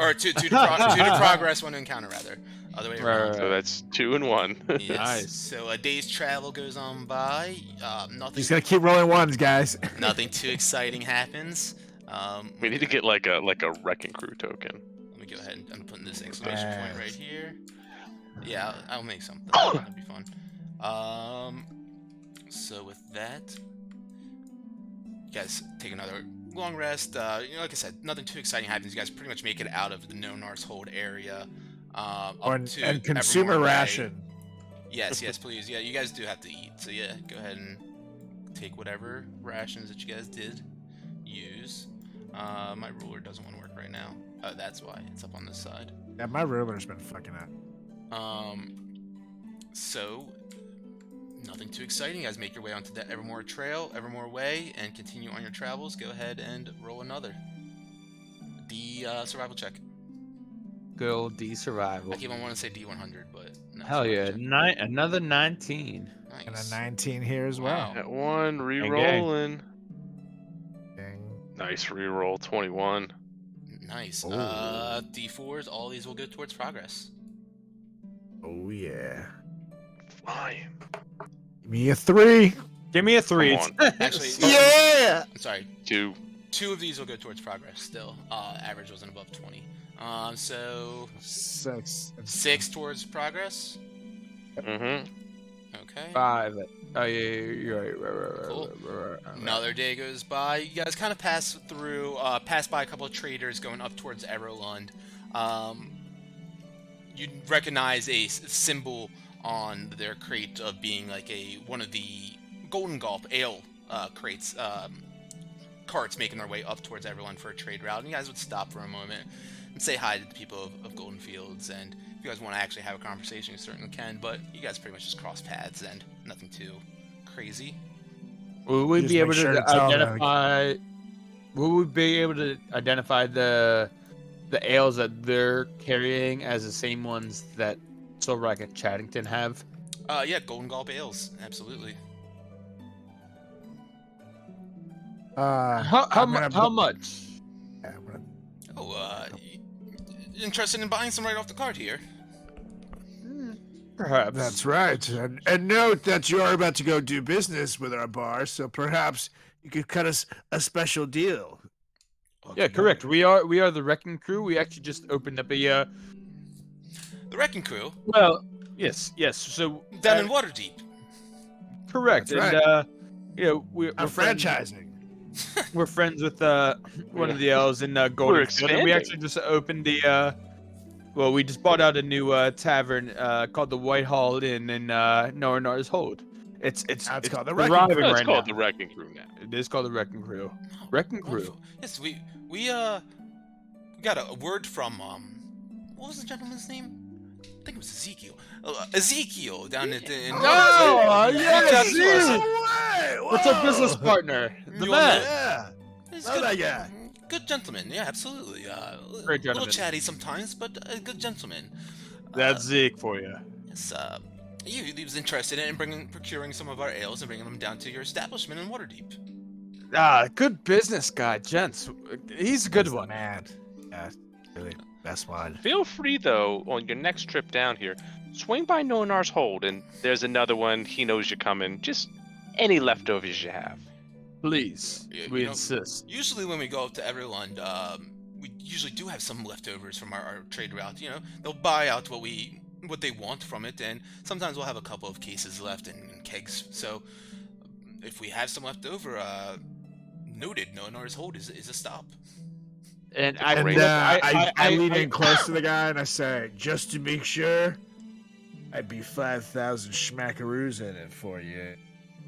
or 2 to progress, 1 to encounter, rather. Other way around. So that's 2 and 1. Yes. Nice. So a day's travel goes on by. Nothing. Just gotta keep rolling ones, guys. Nothing too exciting happens. We need to get like a wrecking crew token. Let me go ahead and I'm putting this exclamation point right here. Yeah, I'll make something. That'd be fun. So with that, you guys take another long rest. Like I said, nothing too exciting happens. You guys pretty much make it out of the Nonar's hold area. And consumer Evermore Bay. ration. Yes, please. Yeah, you guys do have to eat. So yeah, go ahead and take whatever rations that you guys did use. My ruler doesn't want to work right now. That's why it's up on this side. Yeah, my ruler's been fucking up. So nothing too exciting. You guys make your way onto the Evermore Trail, Evermore Way, and continue on your travels. Go ahead and roll another survival check. Good old D survival. I keep on wanting to say D100, but no, Hell yeah, survival check. another 19. And Nice. a 19 here as well. Wow. At 1, re-rolling. Nice re-roll, 21. Nice. Oh. D4s, all these will go towards progress. Oh yeah. Fine. Give me a 3. Give me a 3. Come Actually, Yeah. I'm sorry. 2. 2 of these will go towards progress still. Average wasn't above 20. So 6. 6 towards progress. Mm-hmm. Okay. 5. Oh yeah, you're right. Cool. Right. Another day goes by. You guys kind of pass by a couple of traders going up towards Everlund. You recognize a symbol on their crate of being like one of the Golden Gulp ale crates, carts making their way up towards Everlund for a trade route. And you guys would stop for a moment and say hi to the people of Golden Fields. And if you guys want to actually have a conversation, you certainly can. But you guys pretty much just cross paths and nothing too crazy. Will we Just be make able sure to to tell them. identify? Will we be able to identify the ales that they're carrying as the same ones that Silverrack and Chaddington have? Yeah, Golden Gulp ales, absolutely. How much? Oh, interested in buying some right off the cart here? Perhaps. That's right. And note that you are about to go do business with our bar, so perhaps you could cut us a special deal. Yeah, correct. We are the Wrecking Crew. We actually just opened up a. The Wrecking Crew, Well, yes. So down in Waterdeep. correct. That's And we're I'm friends- franchising. We're friends with one of the elves in Golden We're Field, and we expanding. actually just opened the. Well, we just bought out a new tavern called the Whitehall Inn in Norinar's Hold. It's called the Wrecking thriving Crew. No, it's right called now. the Wrecking Crew now. It is called the Wrecking Crew. Oh, Wrecking Crew. wonderful. Yes, we got a word from what was the gentleman's name? I think it was Ezekiel. Ezekiel down at the. Oh, Reach yes, out to us. What's our business partner? The You man. Yeah. He's Love that guy. Good gentleman, yeah, absolutely. Great A little gentleman. chatty sometimes, but a good gentleman. That's Zeke for you. Yes, he was interested in procuring some of our ales and bringing them down to your establishment in Waterdeep. Good business guy, gents. He's a good one. Man. Yeah, really best one. Feel free, though, on your next trip down here, swing by Nonar's Hold, and there's another one. He knows you're coming. Just any leftovers you have. Please, Yeah, we you know- insist. Usually when we go up to Everlund, we usually do have some leftovers from our trade route. You know, they'll buy out what they want from it, and sometimes we'll have a couple of cases left in kegs. So if we have some left over, noted, Nonar's Hold is a stop. And The I, And great- look, I lean in close to the guy and I say, just to make sure, I'd be 5,000 schmackaroos in it for you.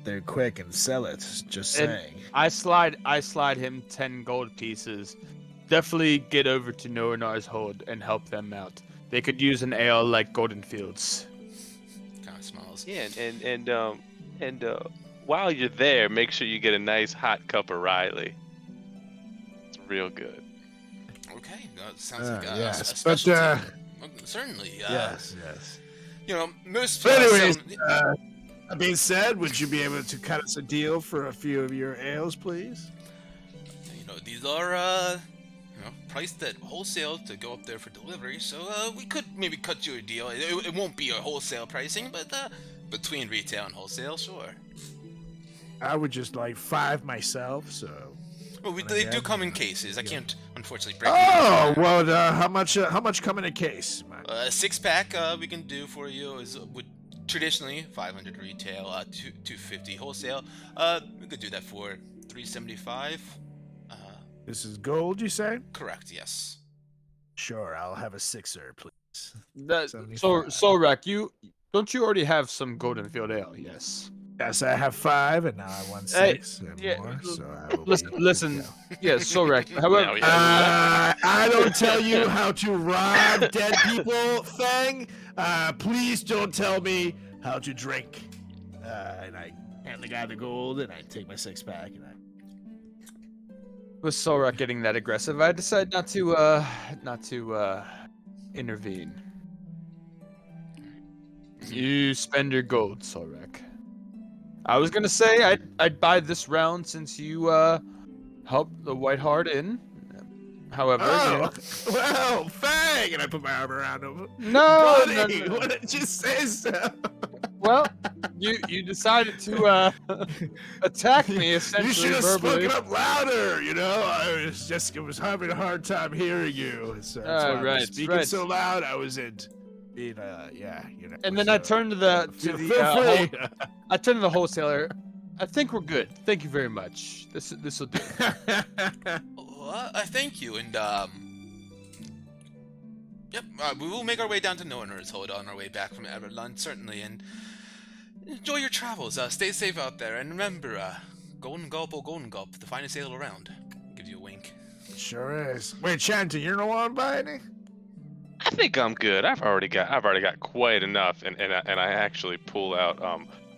They're quick and sell it. Just And- saying. I slide him 10 gold pieces. Definitely get over to Noanar's hold and help them out. They could use an ale like Golden Fields. Kind of smiles. Yeah, and while you're there, make sure you get a nice hot cup of Riley. It's real good. Okay, sounds like a yes, specialty. but Certainly. yes. You know, most. But anyways, some- that being said, would you be able to cut us a deal for a few of your ales, please? you know, these are priced at wholesale to go up there for delivery. So we could maybe cut you a deal. It won't be a wholesale pricing, but between retail and wholesale, sure. I would just like 5 myself, so. Well, When I they get do them, come in yeah. cases. I Yeah. can't unfortunately break. Oh well, how much come in a case? A 6-pack we can do for you is would traditionally 500 retail, 250 wholesale. We could do that for 375. This is gold, you say? Correct. Yes. Sure, I'll have a 6er, please. So 75. Solrak, you already have some Golden Field ale? Yes. Yes, I have 5, and now I want Hey, 6 and yeah, more. So I will listen. be, Yes, Solrak. Now However, we have I don't tell you how to rob dead people, Fang. Please don't tell me how to drink. And I hand the guy the gold, and I take my 6-pack, and I. with Solrak getting that aggressive, I decided not to intervene. You spend your gold, Solrak. I was gonna say I'd buy this round since you helped the White Hart in. However, you Oh, know, well, Fang! And I put my arm around him. no, Buddy, no. what did you say, so? Well, you decided to attack me You essentially should have verbally. spoken up louder, you know? I was having a hard time hearing you. So that's why I was right, speaking right. so loud. I was in being, yeah, you know. And then I so- turned to the Feel free. I turned to the wholesaler. I think we're good. Thank you very much. This will do. Well, I thank you, and yep, we will make our way down to Noanar's hold on our way back from Everlund, certainly, and enjoy your travels. Stay safe out there, and remember, Golden Gulp, oh Golden Gulp, the finest ale around. Gives you a wink. Sure is. Wait, Shanton, you don't want to buy any? I think I'm good. I've already got quite enough, and I actually pull out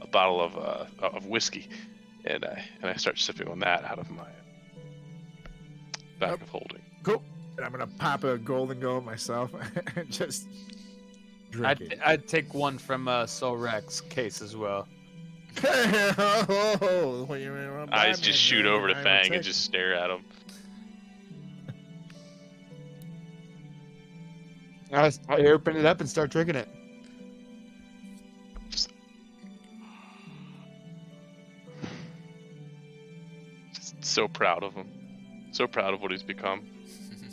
a bottle of whiskey, and I start sipping on that out of my bag of holding. Cool. And I'm gonna pop a golden gold myself and just drink it. I'd take one from Solrak's case as well. What you mean, wanna buy I me? just shoot over to I will Fang take and just stare at him. I open it up and start drinking it. Just so proud of him. So proud of what he's become.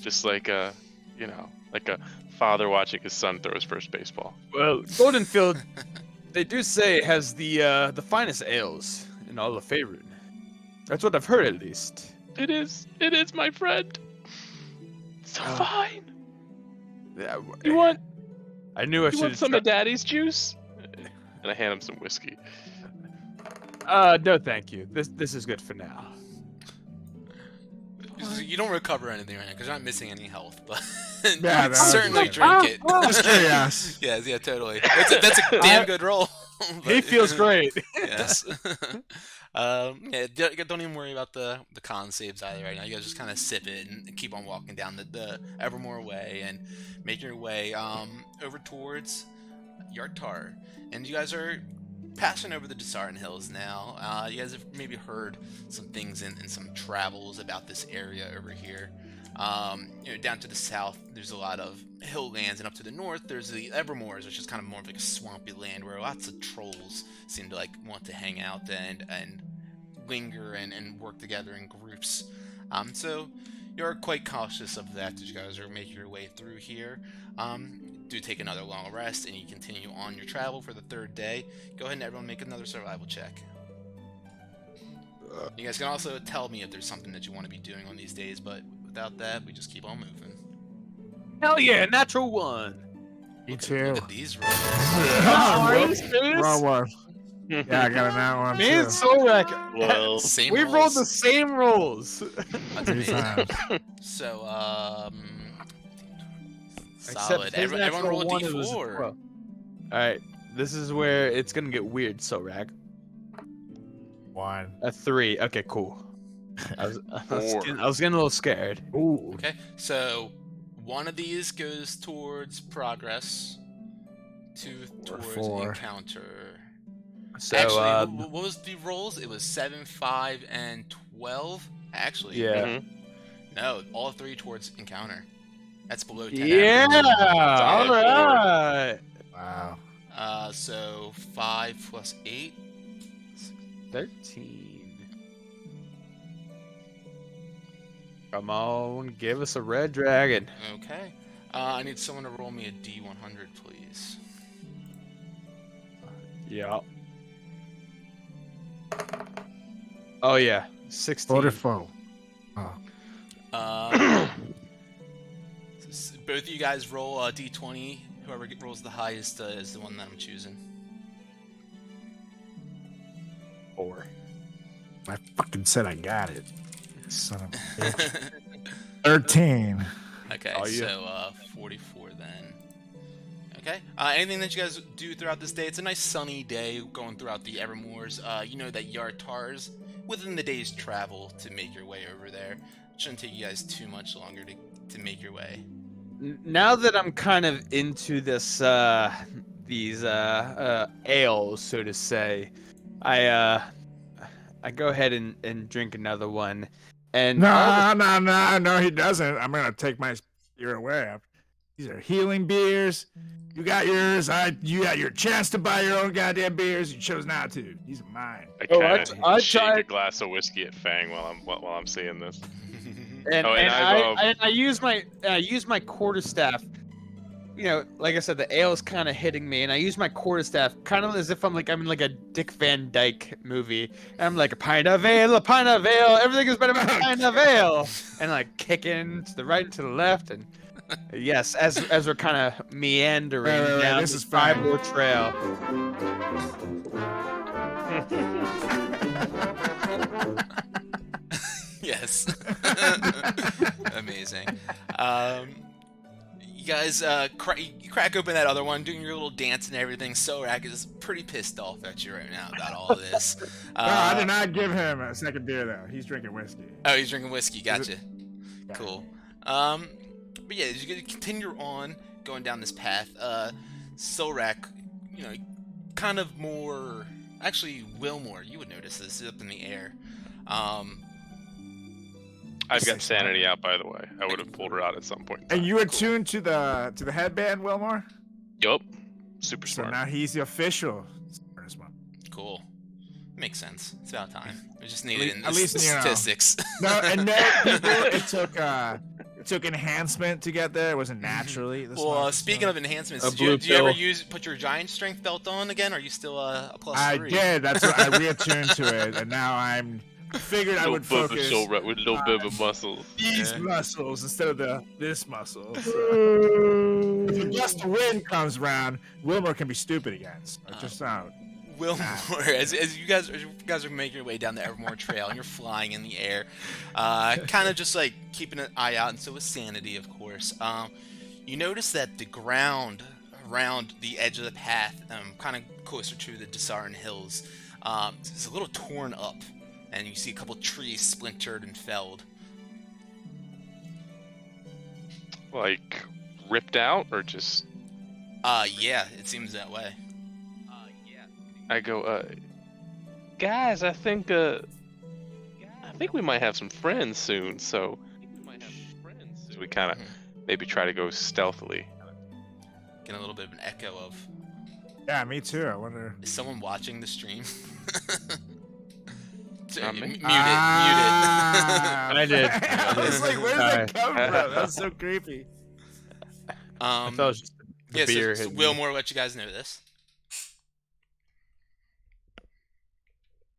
Just like like a father watching his son throw his first baseball. Well, Goldenfield, they do say has the finest ales in all of Faerun. That's what I've heard, at least. It is, my friend. So fine. Yeah, You want I knew I you want should. some of Daddy's juice? And I hand him some whiskey. No, thank you. This is good for now. You don't recover anything right now because you're not missing any health, but Yeah, you no, certainly okay. drink it. Just curious. Yes, yeah, totally. That's a damn good roll. He feels great. Yes. Yeah, don't even worry about the con saves either right now. You guys just kind of sip it and keep on walking down the Evermore way and make your way over towards Yartar. And you guys are passing over the Desarin Hills now. You guys have maybe heard some things in some travels about this area over here. Down to the south, there's a lot of hill lands, and up to the north, there's the Evermores, which is kind of more of like a swampy land where lots of trolls seem to like want to hang out and linger and work together in groups. So you're quite cautious of that as you guys are making your way through here. Do take another long rest, and you continue on your travel for the third day. Go ahead and everyone make another survival check. You guys can also tell me if there's something that you want to be doing on these days, but without that, we just keep on moving. Hell yeah, natural 1. Me Look too. at these rolls. Are you Wrong one. Yeah, I got a that one Me and too. Solrak, Well, Same we've rolled the rolls. same rolls. That's 3 amazing. times. So, Except solid. his Everyone natural roll a 1 was a D4. 12. Alright, this is where it's gonna get weird, Solrak. 1. A 3. Okay, cool. I was Four. getting a little scared. Ooh. Okay, so one of these goes towards progress, 2 towards 4. encounter. So, Actually, what was the rolls? It was 7, 5, and 12. Actually, yeah. Mhm. no, all 3 towards encounter. That's below 10 Yeah! average. Alright! Wow. So 5 plus 8. 13. Come on, give us a red dragon. Okay. I need someone to roll me a D100, please. Yeah. Oh yeah, 16. Vote or foe? Oh. Both of you guys roll a D20. Whoever rolls the highest is the one that I'm choosing. 4. I fucking said I got it. Son of a bitch. 13. Okay, Oh, yeah. so 44 then. Okay. Anything that you guys do throughout this day? It's a nice sunny day going throughout the Evermoors. You know that Yartar's within the day's travel to make your way over there. It shouldn't take you guys too much longer to make your way. Now that I'm kind of into this, these ales, so to say, I go ahead and drink another one. And No, he doesn't. I'm gonna take my beer away. These are healing beers. You got yours. You got your chance to buy your own goddamn beers. You chose not to. These are mine. I Oh, kind I of shake a tried- glass of whiskey at Fang while I'm seeing this. and, Oh, and I use my quarterstaff. You know, like I said, the ale is kind of hitting me, and I use my quarterstaff kind of as if I'm in like a Dick Van Dyke movie. And I'm like a pint of ale, everything is better than a pint of ale, and like kicking to the right and to the left, and yes, as we're kind of meandering Right, down this this is fine. five-more trail. Yes. Amazing. You guys you crack open that other one, doing your little dance and everything. Sorak is pretty pissed off at you right now about all of this. No, I did not give him a second beer though. He's drinking whiskey. Oh, he's drinking whiskey. Gotcha. Yeah. Cool. But yeah, as you continue on going down this path, Sorak, you know, kind of more. Actually, Wilmore, you would notice this up in the air. I've got sanity out, by the way. I would have pulled her out at some point. And you attuned to the headband, Wilmore? Yup. Super So smart. now he's the official smartest one. Cool. Makes sense. It's about time. We just needed in at the least, you know. statistics. No, and no people. It took enhancement to get there. It wasn't naturally. The Well, smartest speaking one. of enhancements, A did blue you ever pill. put your giant strength belt on again? Are you still a +3? I did. That's what I reattuned to it, and now I'm figured I would focus with a little bit of muscles. these Yeah. muscles instead of this muscle. So. If a gust of wind comes around, Wilmer can be stupid again. So just out. Wilmore, as you guys are making your way down the Evermore Trail and you're flying in the air, kind of just like keeping an eye out, and so is Sanity, of course. You notice that the ground around the edge of the path, kind of closer to the Desarin Hills, is a little torn up, and you see a couple trees splintered and felled. Like ripped out, or just? Yeah, it seems that way. I go, guys, I think we might have some friends soon. So we kind of maybe try to go stealthily. Getting a little bit of an echo of, Yeah, me too. I wonder. is someone watching the stream? Not me. Mute it. I did. It's like, where did that come from? That's so creepy. I Um, thought it was just the yeah, beer so hitting me. Wilmore let you guys know this.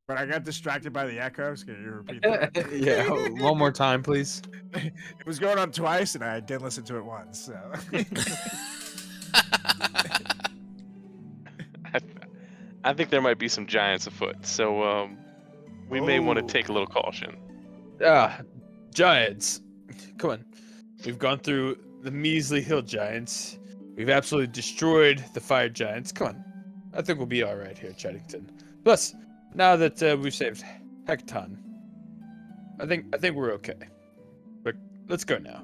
But I got distracted by the echoes. Can you repeat that? Yeah, one more time, please. It was going on twice, and I didn't listen to it once. So I think there might be some giants afoot, so we may want to Oh. take a little caution. Giants. Come on. We've gone through the measly hill giants. We've absolutely destroyed the fire giants. Come on. I think we'll be all right here, Cheddington. Plus, now that we've saved Hecton, I think we're okay. But let's go now.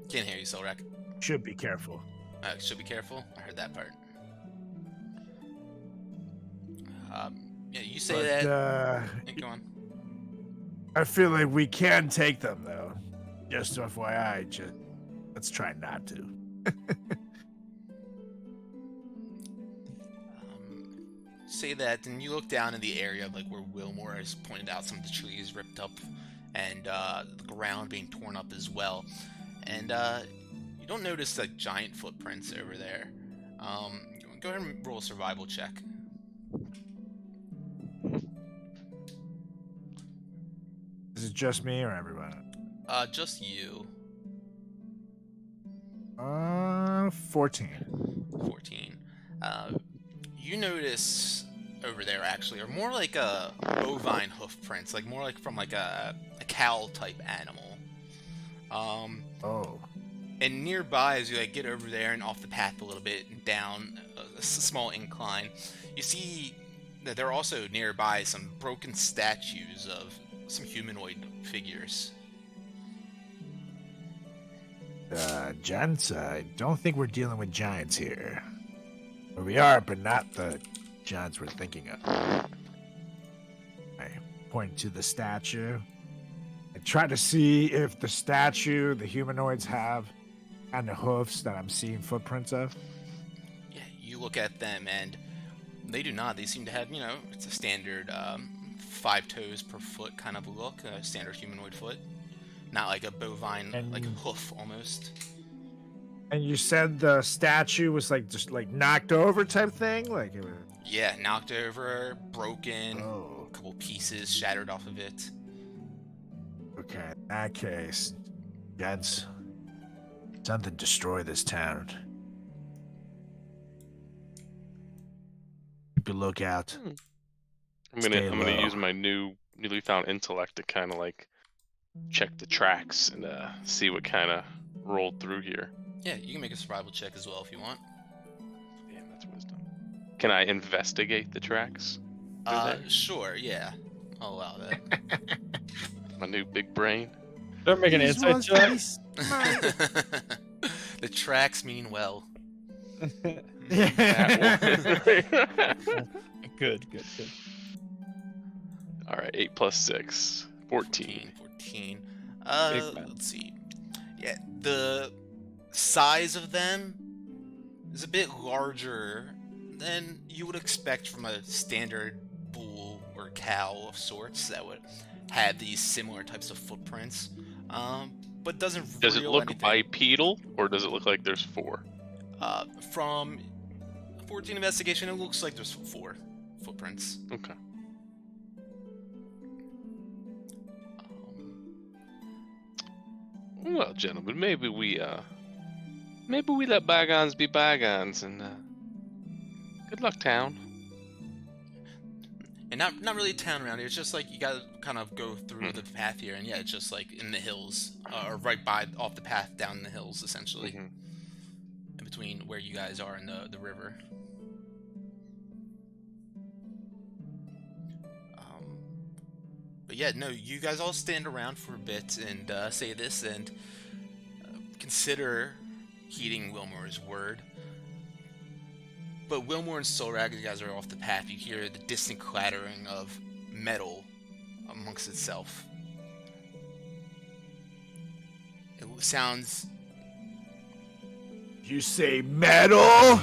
Can't hear you, Solrak. should be careful. Should be careful. I heard that part. Yeah, you say But, that. Yeah, go on. I feel like we can take them, though. Just FYI, let's try not to. Say that, and you look down in the area, like where Wilmore has pointed out some of the trees ripped up, and the ground being torn up as well. And you don't notice like giant footprints over there. Go ahead and roll a survival check. Is it just me or everyone? Just you. 14. 14. You notice over there actually are more like a bovine hoof prints, like more like from like a cow type animal. Oh. And nearby, as you like get over there and off the path a little bit and down a small incline, you see that there are also nearby some broken statues of some humanoid figures. Gents, I don't think we're dealing with giants here. Or we are, but not the giants we're thinking of. I point to the statue. I try to see if the statue, the humanoids have, and the hoofs that I'm seeing footprints of. Yeah, you look at them and they do not. They seem to have, it's a standard 5 toes per foot kind of look, a standard humanoid foot. Not like a bovine, like a hoof almost. And you said the statue was like just like knocked over type thing? Like it was... Yeah, knocked over, broken, Oh. a couple pieces shattered off of it. Okay, in that case, gents, something destroy this town. Keep a lookout. I'm Stay gonna low. use my newly found intellect to kind of like check the tracks and see what kind of rolled through here. Yeah, you can make a survival check as well if you want. Damn, that's wisdom. Can I investigate the tracks? through there? Sure, yeah. I'll allow that. My new big brain. Don't make an insight check. The tracks mean well. That one. Good. All right, 8 plus 6, 14. 14. Big man. Let's see. Yeah, the size of them is a bit larger than you would expect from a standard bull or cow of sorts that would have these similar types of footprints. But doesn't Does it reveal look anything. bipedal, or does it look like there's 4? From 14 investigation, it looks like there's 4 footprints. Okay. Well, gentlemen, maybe we let bygones be bygones, and good luck, town. And not really a town around here. It's just like you gotta kind of go through the path here, and yeah, it's just like in the hills, or right off the path down the hills, essentially, Mhm. in between where you guys are and the river. But yeah, no, you guys all stand around for a bit and say this and consider heeding Wilmore's word. But Wilmore and Solrag, you guys are off the path. You hear the distant clattering of metal amongst itself. It sounds... You say metal?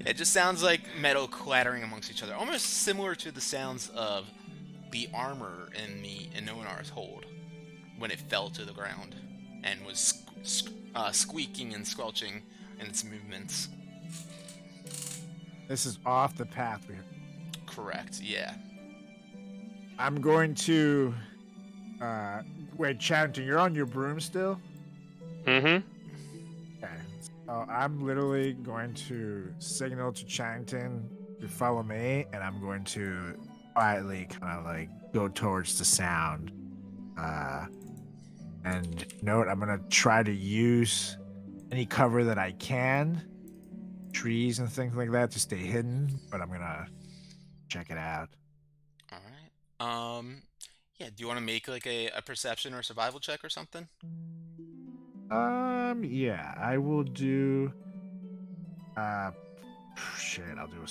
It just sounds like metal clattering amongst each other, almost similar to the sounds of the armor in Onar's hold when it fell to the ground. and was squeaking and squelching in its movements. This is off the path. Correct, yeah. I'm going to. Wait, Chanton, you're on your broom still? Mm-hmm. Okay. So I'm literally going to signal to Chanton to follow me, and I'm going to quietly kind of like go towards the sound. And note, I'm gonna try to use any cover that I can, trees and things like that, to stay hidden. But I'm gonna check it out. All right. Yeah. Do you want to make like a perception or survival check or something? Yeah, I will do. Shit, I'll do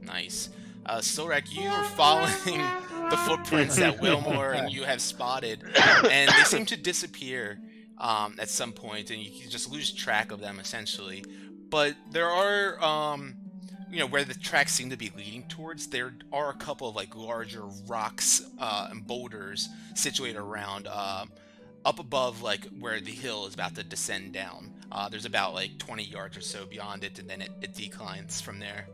Nice. Sorek, you are following the footprints that Wilmore and you have spotted, and they seem to disappear at some point, and you just lose track of them essentially. But there are, where the tracks seem to be leading towards, there are a couple of like larger rocks and boulders situated around up above, like where the hill is about to descend down. There's about like 20 yards or so beyond it, and then it declines from there.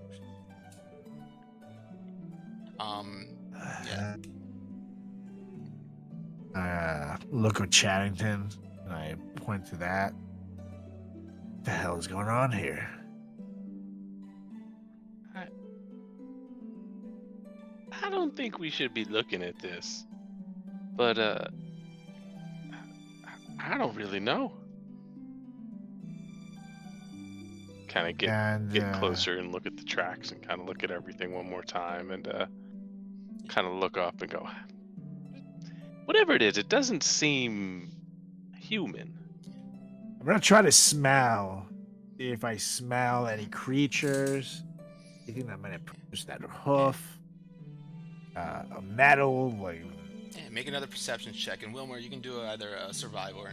Yeah. Look at Chaddington, and I point to that. What the hell is going on here? I don't think we should be looking at this, but I don't really know. Kind of get closer and look at the tracks and kind of look at everything one more time and kind of look up and go, whatever it is, it doesn't seem human. I'm gonna try to smell. See if I smell any creatures. Anything that might have produced that hoof. A metal, like. Yeah, make another perception check, and Wilmer, you can do either a survival or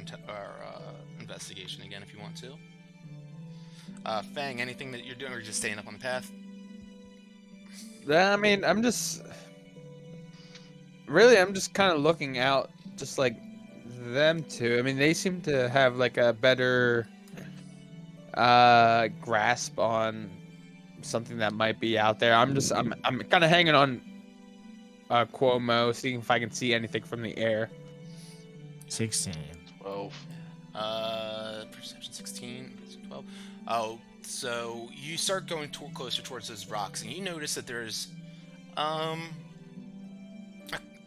investigation again if you want to. Fang, anything that you're doing, or just staying up on the path? I mean, I'm just kind of looking out, just like them two. I mean, they seem to have like a better grasp on something that might be out there. I'm kind of hanging on Cuomo, seeing if I can see anything from the air. 16. 12. Perception 16, 12. Oh, so you start going closer towards those rocks, and you notice that there's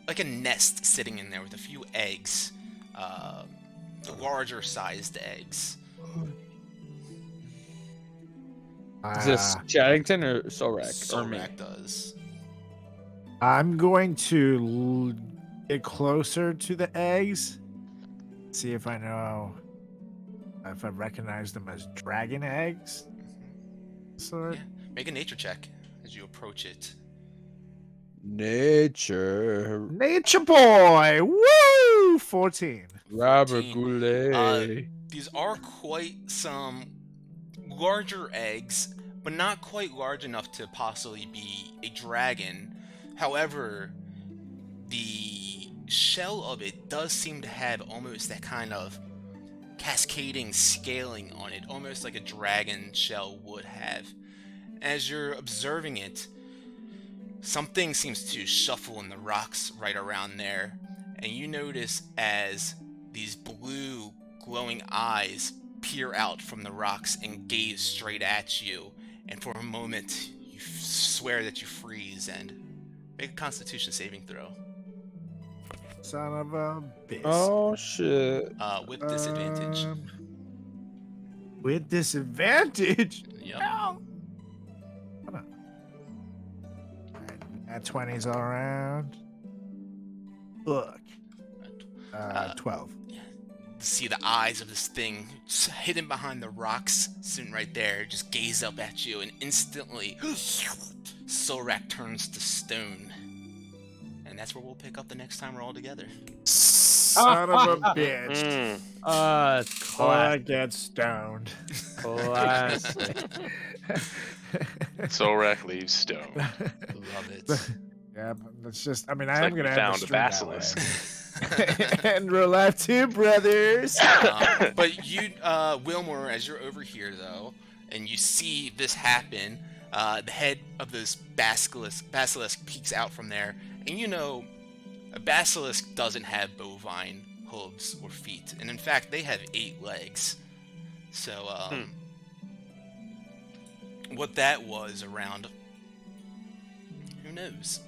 like a nest sitting in there with a few eggs, larger sized eggs. Is this Chaddington or Solrak? Or me? Solrak does. I'm going to get closer to the eggs, see if I know if I recognize them as dragon eggs. So Yeah. Make a nature check as you approach it. Nature. Nature boy, woo! 14. Robert 14. Goulet. These are quite some larger eggs, but not quite large enough to possibly be a dragon. However, the shell of it does seem to have almost that kind of cascading scaling on it, almost like a dragon shell would have. As you're observing it, something seems to shuffle in the rocks right around there, and you notice as these blue glowing eyes peer out from the rocks and gaze straight at you, and for a moment you swear that you freeze and make a Constitution saving throw. Son of a bitch. Oh shit. With disadvantage. With disadvantage? Yep. No. Come on. At 20s all around. Look. 12. See the eyes of this thing hidden behind the rocks sitting right there, just gaze up at you, and instantly Solrak turns to stone. And that's where we'll pick up the next time we're all together. Son of a bitch. Classic. Get stoned. Classic. Solrak leaves stone. Love it. Yeah, but it's just. I mean, It's I am like we gonna end found the a stream that basilisk. way. And real life too, brothers. But you, Wilmore, as you're over here though, and you see this happen, the head of this basilisk peeks out from there, and you know, a basilisk doesn't have bovine hooves or feet, and in fact, they have 8 legs. So, what that was around, who knows?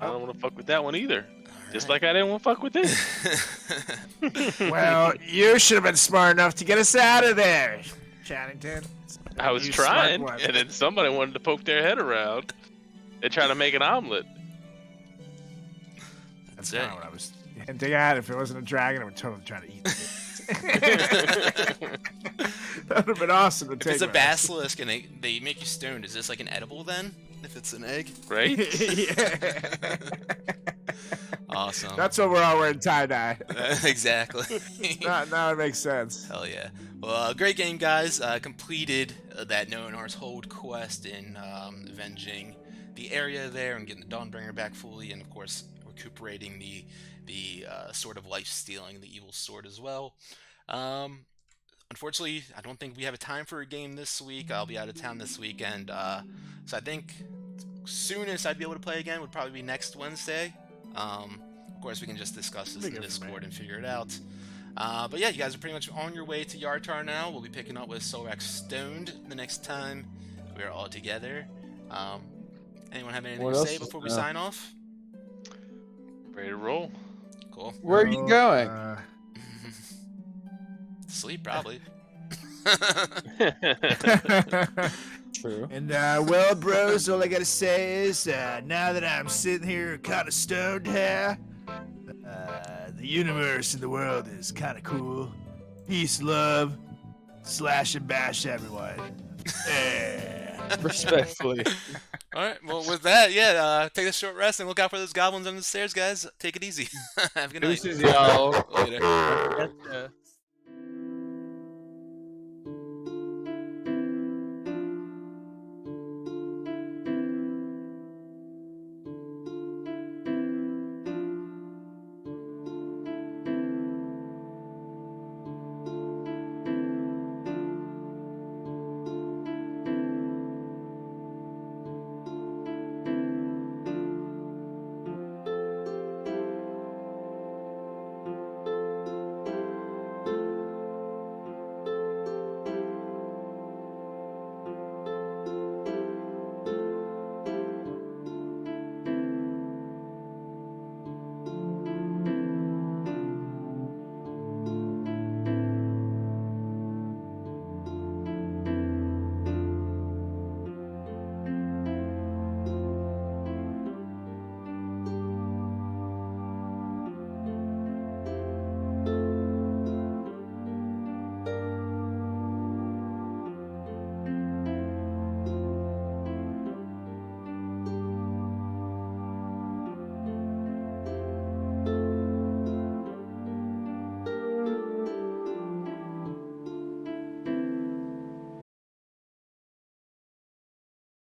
I don't want to fuck with that one either. Just Alright. like I didn't want to fuck with this. Well, you should have been smart enough to get us out of there, Chaddington. I was You smart trying, one. and then somebody wanted to poke their head around and try to make an omelet. That's That's kind it. of what I was hinting at. If it wasn't a dragon, I would totally try to eat it. That would have been awesome to If take. it's a with us. basilisk and they make you stoned, is this like an edible then? If it's an egg? Right? Yeah. Awesome. That's what we're all wearing tie-dye. Exactly. Now it makes sense. Hell yeah. Well, great game, guys. Completed that Noanar's Hold quest in avenging the area there and getting the Dawnbringer back fully, and of course recuperating the Sword of Life, stealing the evil sword as well. Unfortunately, I don't think we have a time for a game this week. I'll be out of town this weekend, so I think soonest I'd be able to play again would probably be next Wednesday. Of course, we can just discuss this in the Discord and figure it out. But yeah, you guys are pretty much on your way to Yartar now. We'll be picking up with Solrak Stoned the next time we're all together. Anyone have anything What to else say is- before we sign off? Ready to roll. Cool. Where are you going? Sleep, probably. True. And well, bros, all I gotta say is, now that I'm sitting here kind of stoned here, the universe and the world is kind of cool. Peace, love, slash and bash everyone. Yeah. Respectfully. All right. Well, with that, yeah, take a short rest and look out for those goblins on the stairs, guys. Take it easy. Have a good night. Deuces, y'all. Later. Don't forget to